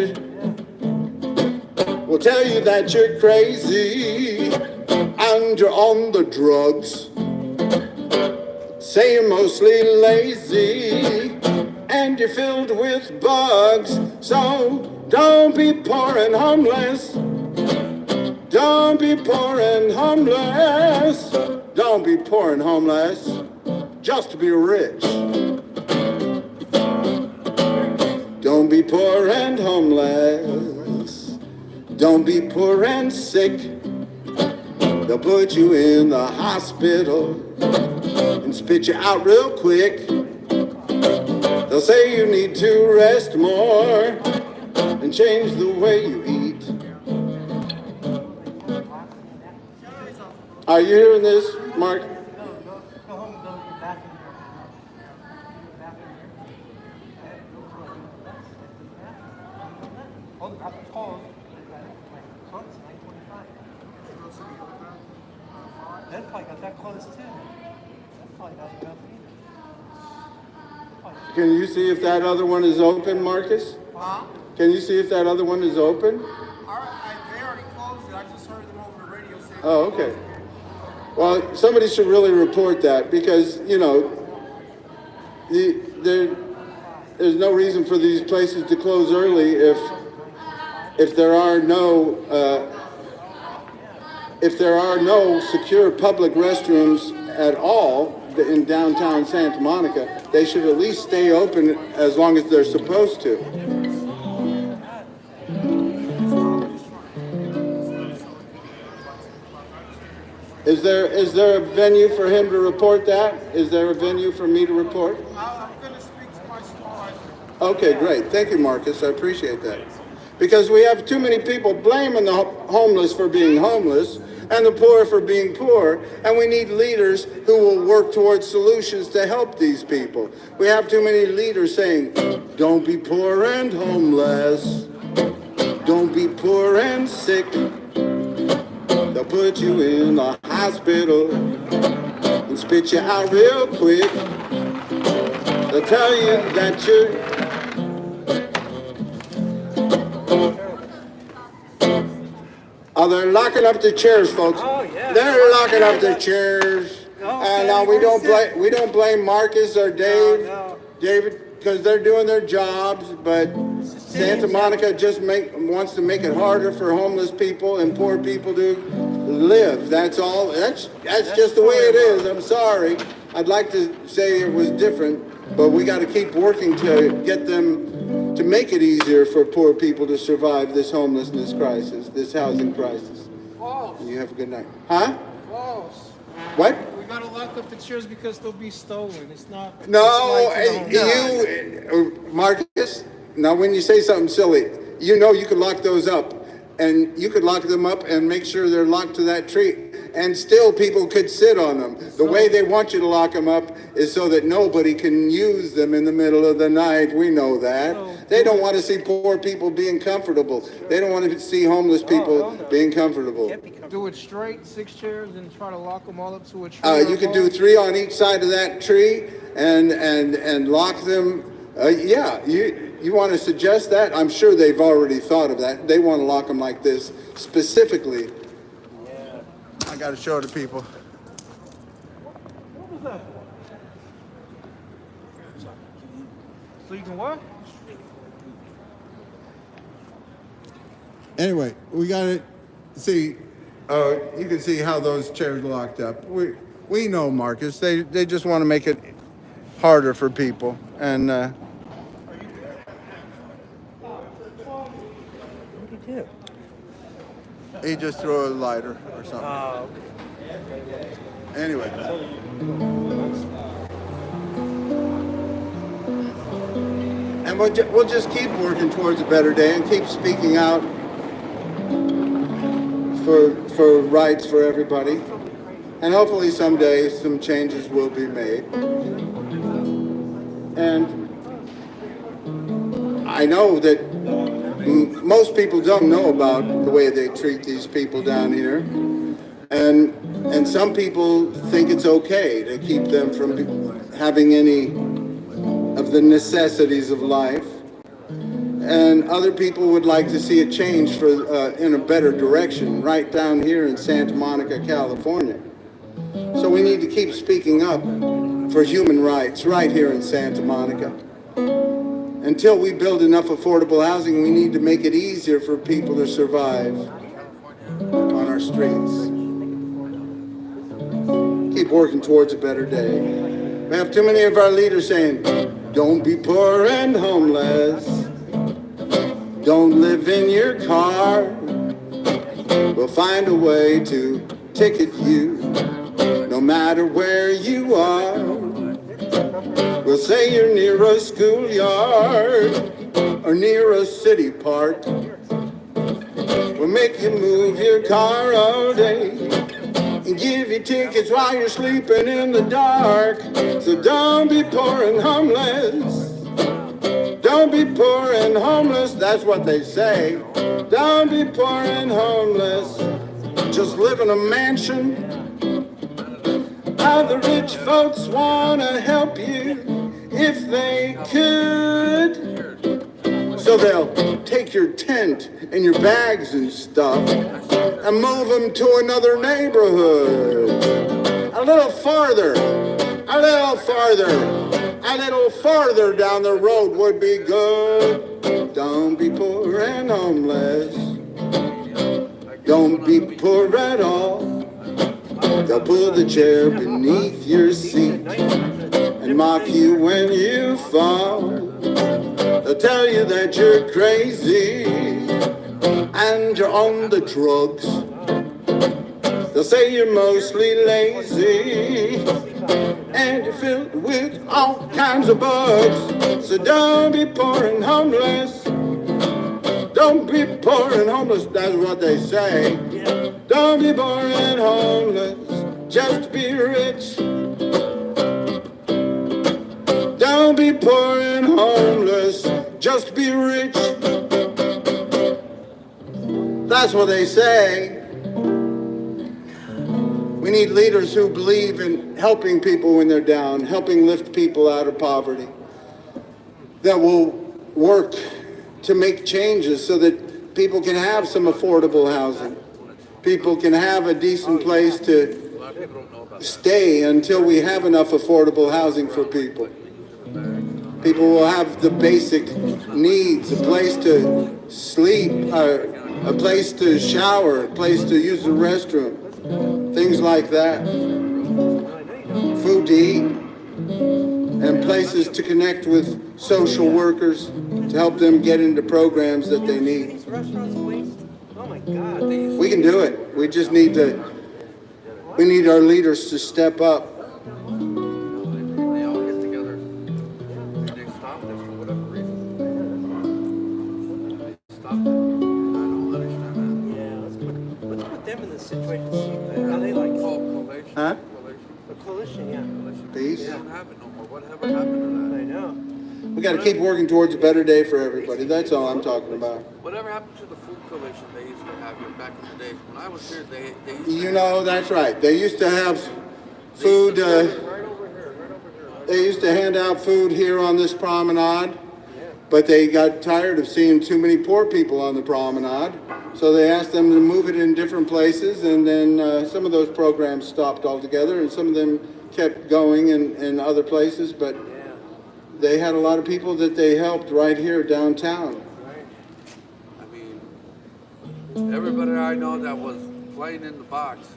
we'll tell you that you're crazy. And you're on the drugs. Say you're mostly lazy and you're filled with bugs. So don't be poor and homeless. Don't be poor and homeless. Don't be poor and homeless. Just be rich. Don't be poor and homeless. Don't be poor and sick. They'll put you in the hospital and spit you out real quick. They'll say you need to rest more and change the way you eat. Are you hearing this, Mark? Go home and go to the bathroom. Oh, the bathroom's closed. It's 9:45. That probably got that close too. That probably got it up either. Can you see if that other one is open, Marcus? Huh? Can you see if that other one is open? They already closed it. I just heard them over the radio saying. Oh, okay. Well, somebody should really report that because, you know, there's no reason for these places to close early if there are no secure public restrooms at all in downtown Santa Monica. They should at least stay open as long as they're supposed to. Is there a venue for him to report that? Is there a venue for me to report? I'm going to speak to my supervisor. Okay, great. Thank you, Marcus. I appreciate that. Because we have too many people blaming the homeless for being homeless and the poor for being poor, and we need leaders who will work towards solutions to help these people. We have too many leaders saying, don't be poor and homeless. Don't be poor and sick. They'll put you in the hospital and spit you out real quick. They'll tell you that you're... Oh, they're locking up the chairs, folks. Oh, yeah. They're locking up the chairs. No, No, we don't blame Marcus or Dave. No. David, because they're doing their jobs, but Santa Monica just wants to make it harder for homeless people and poor people to live. That's all. That's just the way it is. I'm sorry. I'd like to say it was different, but we got to keep working to get them to make it easier for poor people to survive this homelessness crisis, this housing crisis. False. You have a good night. Huh? False. What? We gotta lock up the chairs because they'll be stolen. It's not. No, it's like, Marcus, now when you say something silly, you know you could lock those up, and you could lock them up and make sure they're locked to that tree, and still people could sit on them. The way they want you to lock them up is so that nobody can use them in the middle of the night. We know that. They don't want to see poor people being comfortable. They don't want to see homeless people being comfortable. do it straight, 6 chairs, and try to lock them all up to a tree. You could do 3 on each side of that tree and lock them. Yeah, you want to suggest that? I'm sure they've already thought of that. They want to lock them like this specifically. Yeah. I got to show the people. What was that for? So you can what? Anyway, we got to see. You can see how those chairs are locked up. We know, Marcus. They just want to make it harder for people. And What did you do? he just threw a lighter or something. Oh, Anyway. And we'll just keep working towards a better day and keep speaking out for rights for everybody. And hopefully someday some changes will be made. And I know that most people don't know about the way they treat these people down here. And some people think it's okay to keep them from having any of the necessities of life. And other people would like to see a change in a better direction right down here in Santa Monica, California. So we need to keep speaking up for human rights right here in Santa Monica. Until we build enough affordable housing, we need to make it easier for people to survive on our streets. Keep working towards a better day. We have too many of our leaders saying, don't be poor and homeless. Don't live in your car. We'll find a way to ticket you, no matter where you are. We'll say you're near a schoolyard or near a city park. We'll make you move your car all day and give you tickets while you're sleeping in the dark. So don't be poor and homeless. Don't be poor and homeless, that's what they say. Don't be poor and homeless. Just live in a mansion. Other rich folks want to help you if they could. So they'll take your tent and your bags and stuff and move them to another neighborhood. A little farther, a little farther. A little farther down the road would be good. Don't be poor and homeless. Don't be poor at all. They'll pull the chair beneath your seat and mock you when you fall. They'll tell you that you're crazy and you're on the drugs. They'll say you're mostly lazy and you're filled with all kinds of bugs. So don't be poor and homeless. Don't be poor and homeless, that's what they say. Don't be poor and homeless, just be rich. Don't be poor and homeless, just be rich. That's what they say. We need leaders who believe in helping people when they're down, helping lift people out of poverty, that will work to make changes so that people can have some affordable housing. People can have a decent place to stay until we have enough affordable housing for people. People will have the basic needs, a place to sleep, a place to shower, a place to use the restroom, things like that. Food to eat, and places to connect with social workers to help them get into programs that they need. These restaurants waste. Oh my God. We can do it. We just need to, we need our leaders to step up. They all get together and they stop this for whatever reason. They stop it. I don't understand Yeah, let's put them in this situation. See how they like that. it. Coalition. Huh? Coalition. A coalition, yeah. Peace. They don't have it no more. Whatever happened to I know. We got to keep working towards a better day for everybody. That's all I'm talking about. that? Whatever happened to the food coalition they used to have here back in the days? When I was here, they used to You know, that's right. They used to have food, right over here, right over here. they used to hand out food here on this promenade, but they got tired of seeing too many poor people on the promenade. So they asked them to move it in different places, and then some of those programs stopped altogether, and some of them kept going in other places, but they had a lot of people that they helped right here downtown. I mean, everybody I know that was playing in the box,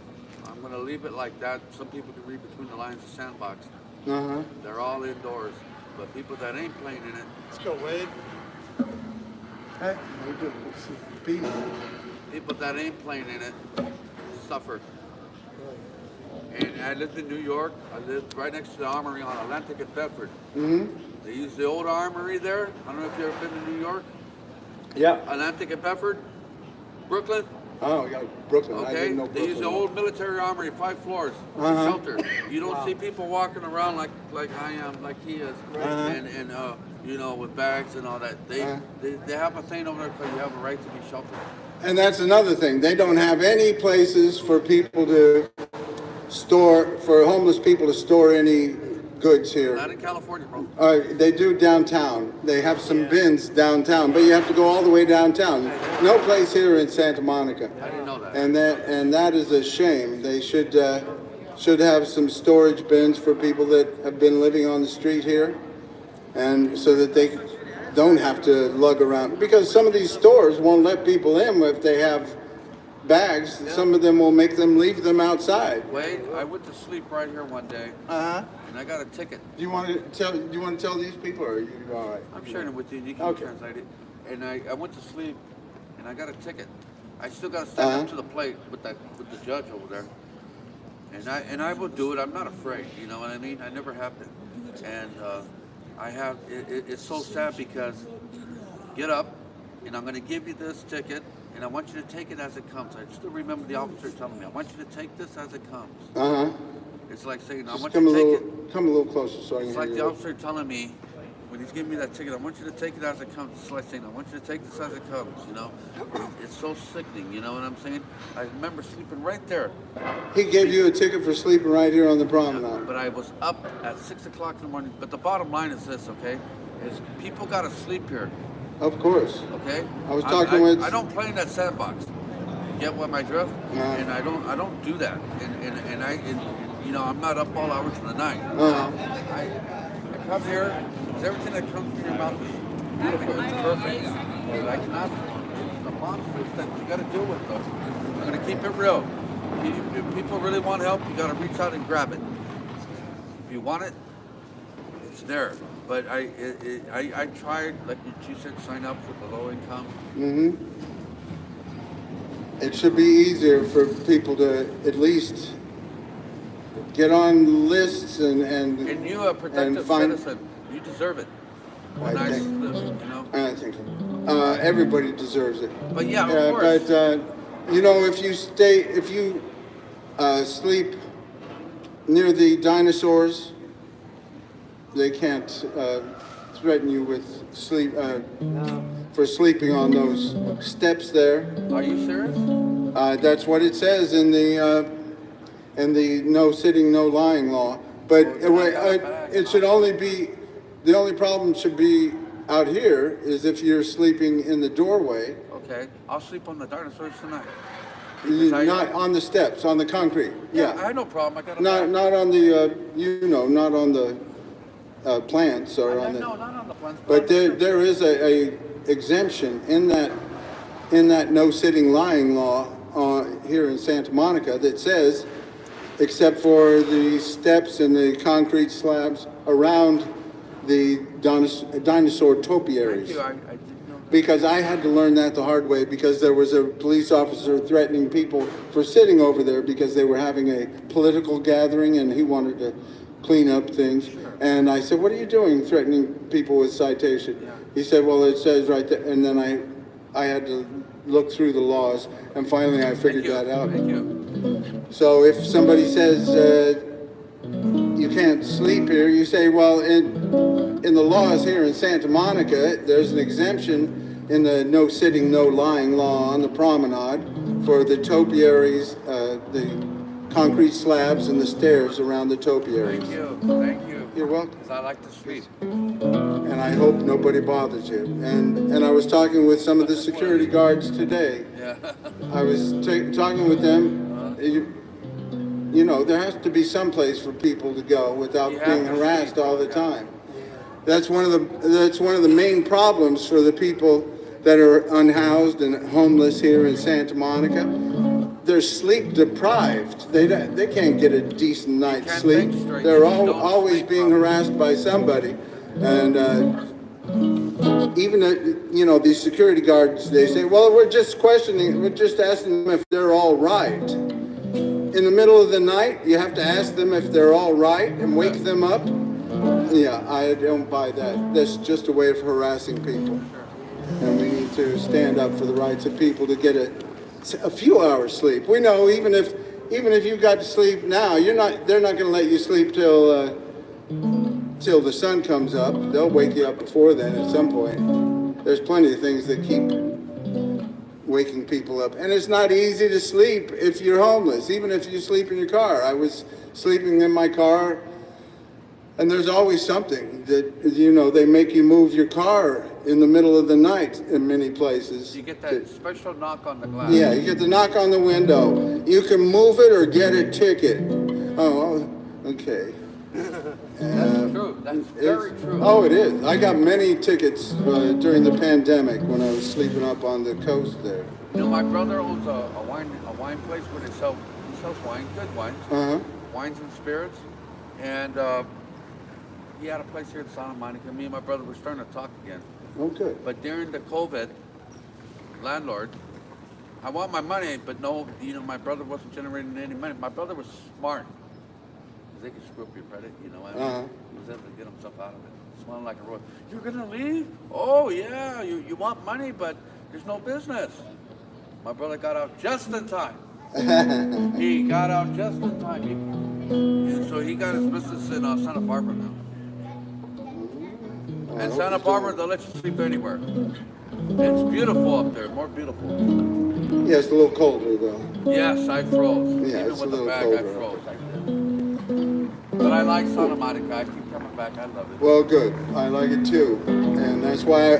I'm going to leave it like that. Some people can read between the lines of sandbox. Uh-huh. They're all indoors. But people that ain't playing in it, Let's go, Wade. Hey, peace. people that ain't playing in it suffer. And I lived in New York. I lived right next to the Armory on Atlantic and Bedford. Mm-hmm. They used the old Armory there. I don't know if you've ever been to New York. Yeah. Atlantic and Bedford, Brooklyn. Oh, yeah, Brooklyn. I Okay, didn't know they use the Brooklyn. old military armory, 5 floors, Uh-huh. shelter. You don't see people walking around like I am, like he is, and you know, with bags and all that. They have a thing over there because you have a right to be sheltered. And that's another thing. They don't have any places for people to store, for homeless people to store any goods here. Not in California, bro. They do downtown. They have some bins downtown, but you have to go all the way downtown. No place here in Santa Monica. I didn't know that. And that is a shame. They should have some storage bins for people that have been living on the street here, and so that they don't have to lug around. Because some of these stores won't let people in if they have bags. Some of them will make them leave them outside. Wade, I went to sleep right here one day, Uh-huh. and I got a ticket. Do you want to tell these people, or are you all right? I'm sharing it with you. You can Okay. translate it. And I went to sleep, and I got a ticket. I still got to stand up to the plate with the judge over there. And I will do it. I'm not afraid. You know what I mean? I never have been. And it's so sad because get up, and I'm going to give you this ticket, and I want you to take it as it comes. I still remember the officer telling me, I want you to take this as it comes. Uh-huh. It's like saying, I Just want you to take it. come a little closer so I can It's hear like the you. officer telling me, when he's giving me that ticket, I want you to take it as it comes. It's like saying, I want you to take this as it comes, you know? It's so sickening, you know what I'm saying? I remember sleeping right there. He gave you a ticket for sleeping right here on the promenade. But I was up at 6 o'clock in the morning. But the bottom line is this, okay? Is people got to sleep here, Of course. okay? I was talking with- I don't play in that sandbox. Get what my drift? Yeah. And I don't do that. And you know, I'm not up all hours of the night. Uh-huh. I come here, because everything that comes from your mouth is beautiful, it's perfect. But I cannot, the monsters that you got to deal with, though. I'm going to keep it real. If people really want help, you got to reach out and grab it. If you want it, it's there. But I tried, like you said, sign up for the low income. Mm-hmm. It should be easier for people to at least get on lists and And you, a protective find. citizen, you deserve it. I Nice, think- you know. I think everybody deserves it. But yeah, of course. But you know, if you sleep near the dinosaurs, they can't threaten you with sleep for sleeping on those steps there. Are you serious? That's what it says in the no sitting, no lying law. But it should only be, the only problem should be out here is if you're sleeping in the doorway, Okay, I'll sleep on the dinosaurs tonight. not on the steps, on the concrete. I Yeah. had no problem. I got a Not on the, not on the plants or on the. No, not on the plants. But on the there is a exemption in that no sitting lying law here in Santa Monica that says, except for the steps and the concrete slabs around the dinosaur topiaries. Thank you. I didn't know that. Because I had to learn that the hard way, because there was a police officer threatening people for sitting over there because they were having a political gathering and he wanted to clean up things. Sure. And I said, "What are you doing threatening people with citation?" Yeah. He said, "Well, it says right there." And then I had to look through the laws, and finally I figured Thank you. that out. Thank you. So if somebody says you can't sleep here, you say, well, in the laws here in Santa Monica, there's an exemption in the no sitting, no lying law on the promenade for the topiaries, the concrete slabs and the stairs around the topiaries. Thank you. Thank you. You're welcome. 'Cause I like to sleep. And I hope nobody bothers you. And I was talking with some of the security guards today. Yeah. I was talking with them. You know, there has to be some place for people to go without You have being to harassed sleep, all the yeah. time. That's one of the main problems for the people that are unhoused and homeless here in Santa Monica. They're sleep deprived. They can't get a decent night's can't sleep. think straight. They're You don't always sleep being properly. harassed by somebody. And even these security guards, they say, well, we're just asking them if they're all right. In the middle of the night, you have to ask them if they're all right and wake them up. Yeah, I don't buy that. That's just a way of harassing people. And we need to stand up for the rights of people to get a few hours sleep. We know even if you got to sleep now, they're not going to let you sleep till the sun comes up. They'll wake you up before then at some point. There's plenty of things that keep waking people up. And it's not easy to sleep if you're homeless, even if you sleep in your car. I was sleeping in my car, and there's always something that, they make you move your car in the middle of the night in many places. You get that special knock on the glass. Yeah, you get the knock on the window. You can move it or get a ticket. Oh, okay. That's true. That's very true. Oh, it is. I got many tickets during the pandemic when I was sleeping up on the coast there. My brother owns a wine place where he sells wine, good wines, wines and spirits, and he had a place here in Santa Monica. Me and my brother were starting to talk again. Oh, good. But during the COVID, landlord, I want my money, but no, my brother wasn't generating any money. My brother was smart. They could screw up your credit, He was able to get himself out of it. Smelling like a rose. You're gonna leave? Oh yeah, you want money, but there's no business. My brother got out just in time. He got out just in time. So he got his business in Santa Barbara now. And Santa Barbara, they'll let you sleep anywhere. It's beautiful up there, more beautiful. Yeah, it's a little colder though. Yes, I froze. Yeah, Even it's with a the little bag, colder. I froze. But I like Santa Monica. I keep coming back. I love it. Well, good. I like it too, and that's why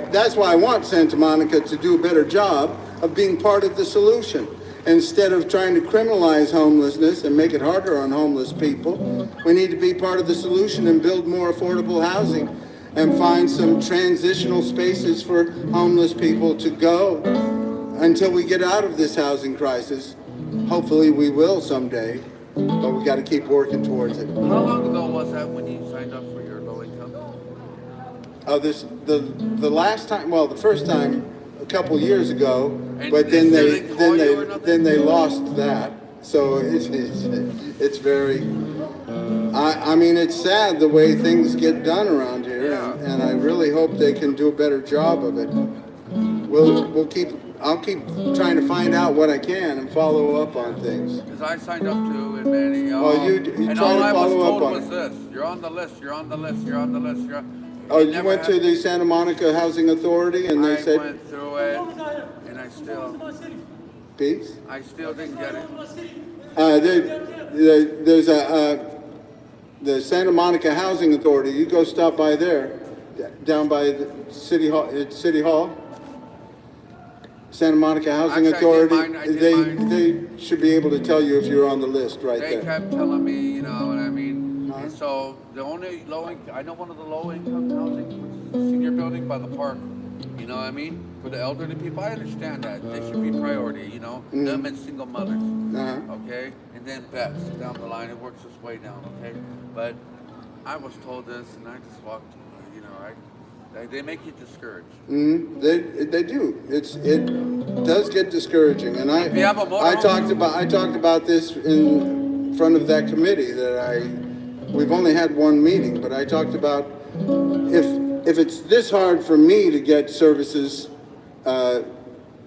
I want Santa Monica to do a better job of being part of the solution. Instead of trying to criminalize homelessness and make it harder on homeless people, we need to be part of the solution and build more affordable housing and find some transitional spaces for homeless people to go until we get out of this housing crisis. Hopefully we will someday, but we got to keep working towards it. How long ago was that when you signed up for your low income? The last time, well, the first time a couple years ago, And but they then still they didn't call you or nothing? lost that. So it's very. I mean, it's sad the way things get done around here, Yeah. and I really hope they can do a better job of it. I'll keep trying to find out what I can and follow up on things. Because I signed up to and Manny. You and try all to I was follow up told on was it. this: you're on the list. You're on the list. You're on the list. You're on. Oh, It you never went to happened. the Santa Monica Housing Authority, and they I said, went through it, and I still "Peace." didn't get it. There's the Santa Monica Housing Authority. You go stop by there, down by the City Hall. It's City Hall. Santa Monica Housing Actually, Authority. I did mine. They should be able to tell you if you're on the list right They there. kept telling me, you know what I mean. And so the only I know one of the low-income housing, which is the senior building by the park. You know what I mean? For the elderly people, I understand that. They should be priority, you know? Them and single mothers, okay? And then vets down the line. It works its way down, okay? But I was told this, and I just walked, you know, they make you discouraged. They do. It does get discouraging, and I talked about this in front of that committee we've only had one meeting, but I talked about if it's this hard for me to get services,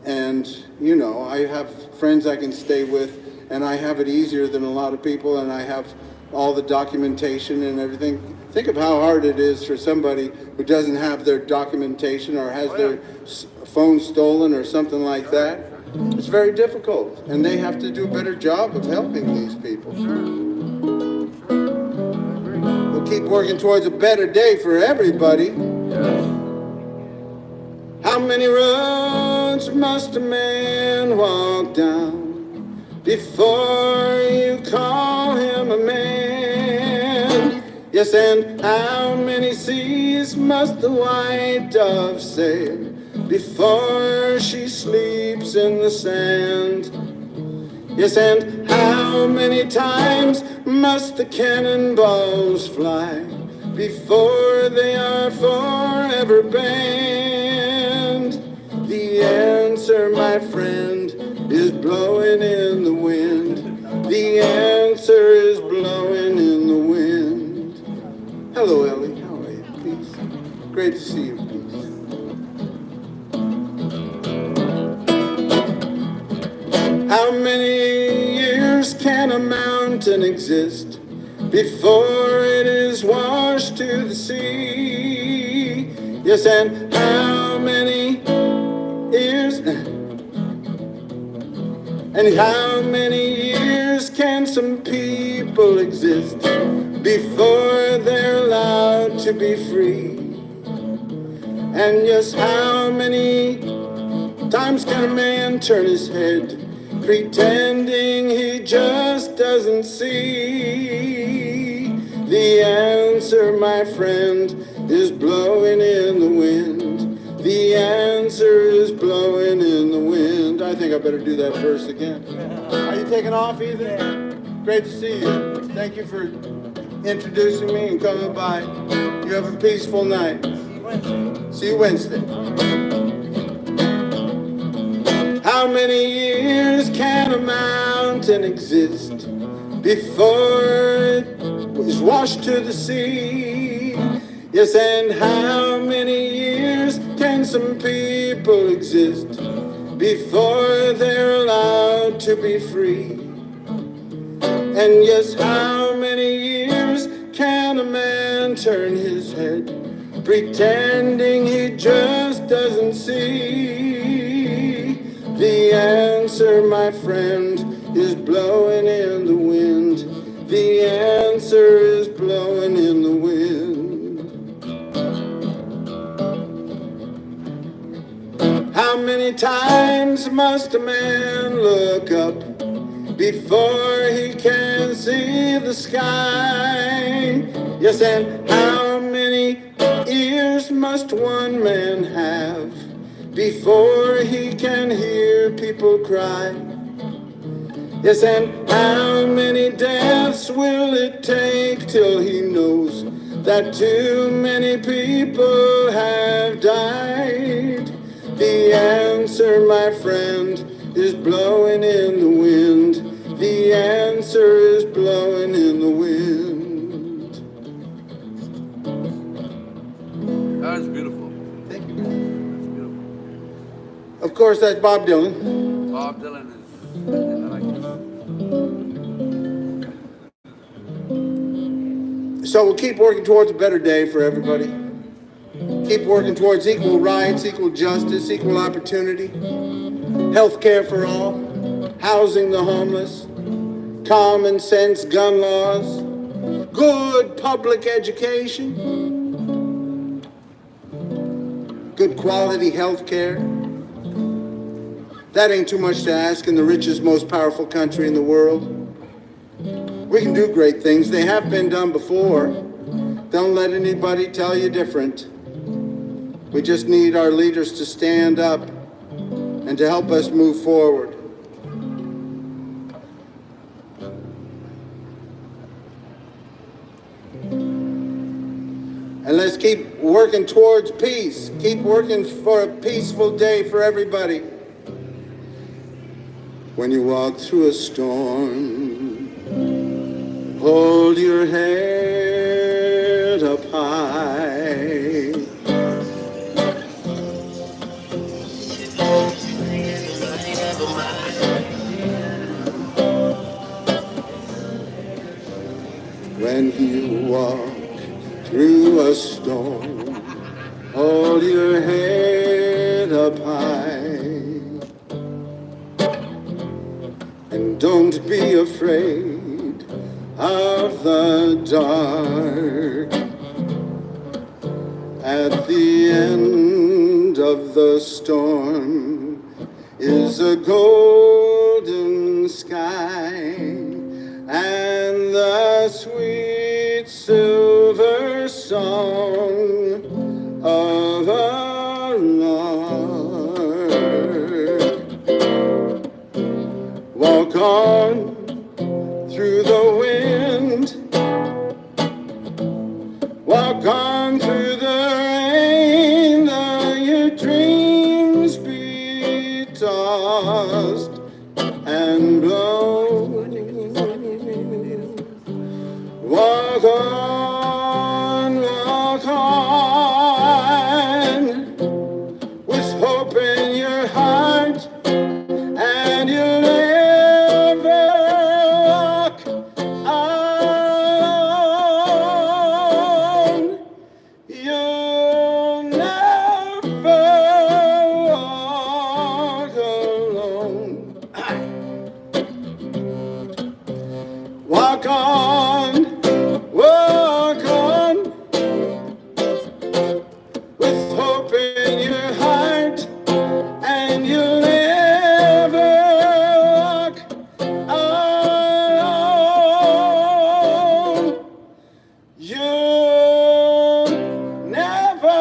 and you know, I have friends I can stay with, and I have it easier than a lot of people, and I have all the documentation and everything. Think of how hard it is for somebody who doesn't have their documentation or has their phone stolen or something like that. It's very difficult, and they have to do a better job of helping these people. We'll keep working towards a better day for everybody. How many roads must a man walk down before you call him a man? Yes, and how many seas must the white dove sail before she sleeps in the sand? Yes, and how many times must the cannonballs fly before they are forever banned? The answer, my friend, is blowing in the wind. The answer is blowing in the wind. Hello, Ellie. How are you? Peace. Great to see you. Peace. How many years can a mountain exist before it is washed to the sea? Yes, and how many years? And how many years can some people exist before they're allowed to be free? And yes, how many times can a man turn his head pretending he just doesn't see? The answer, my friend, is blowing in the wind. The answer is blowing in the wind. I think I better do that verse again. Are you taking off, Ethan? Great to see you. Thank you for introducing me and coming by. You have a peaceful night. See you Wednesday. How many years can a mountain exist before it is washed to the sea? Yes, and how many years can some people exist before they're allowed to be free? And yes, how many years can a man turn his head pretending he just doesn't see? The answer, my friend, is blowing in the wind. The answer is blowing in the wind. How many times must a man look up before he can see the sky? Yes, and how many ears must one man have before he can hear people cry? Yes, and how many deaths will it take till he knows that too many people have died? The answer, my friend, is blowing in the wind. The answer is blowing in the wind. That is beautiful. Thank you. That's beautiful. Of course, that's Bob Dylan. Bob Dylan is, I like this. So we'll keep working towards a better day for everybody. Keep working towards equal rights, equal justice, equal opportunity, health care for all, housing the homeless, common sense gun laws, good public education, good quality health care. That ain't too much to ask in the richest, most powerful country in the world. We can do great things. They have been done before. Don't let anybody tell you different. We just need our leaders to stand up and to help us move forward. And let's keep working towards peace. Keep working for a peaceful day for everybody. When you walk through a storm, hold your head up high. When you walk through a storm, hold your head up high. And don't be afraid of the dark. At the end of the storm is a golden sky and the sweet silver song of our Lord. Walk on through the wind, walk on through the rain, though your dreams be tossed and blown. Walk on, with hope in your heart, and you'll never walk alone. You'll never walk alone. Walk on, with hope in your heart, and you'll never walk alone. You'll never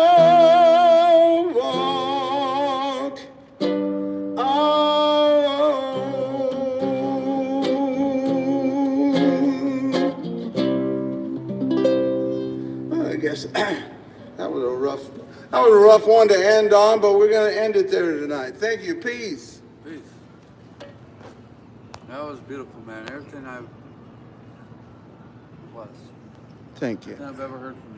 walk alone. Well, I guess that was a rough one to end on, but we're going to end it there tonight. Thank you. Peace. Peace. That was beautiful, man. Everything I was. Thank you. Everything I've ever heard from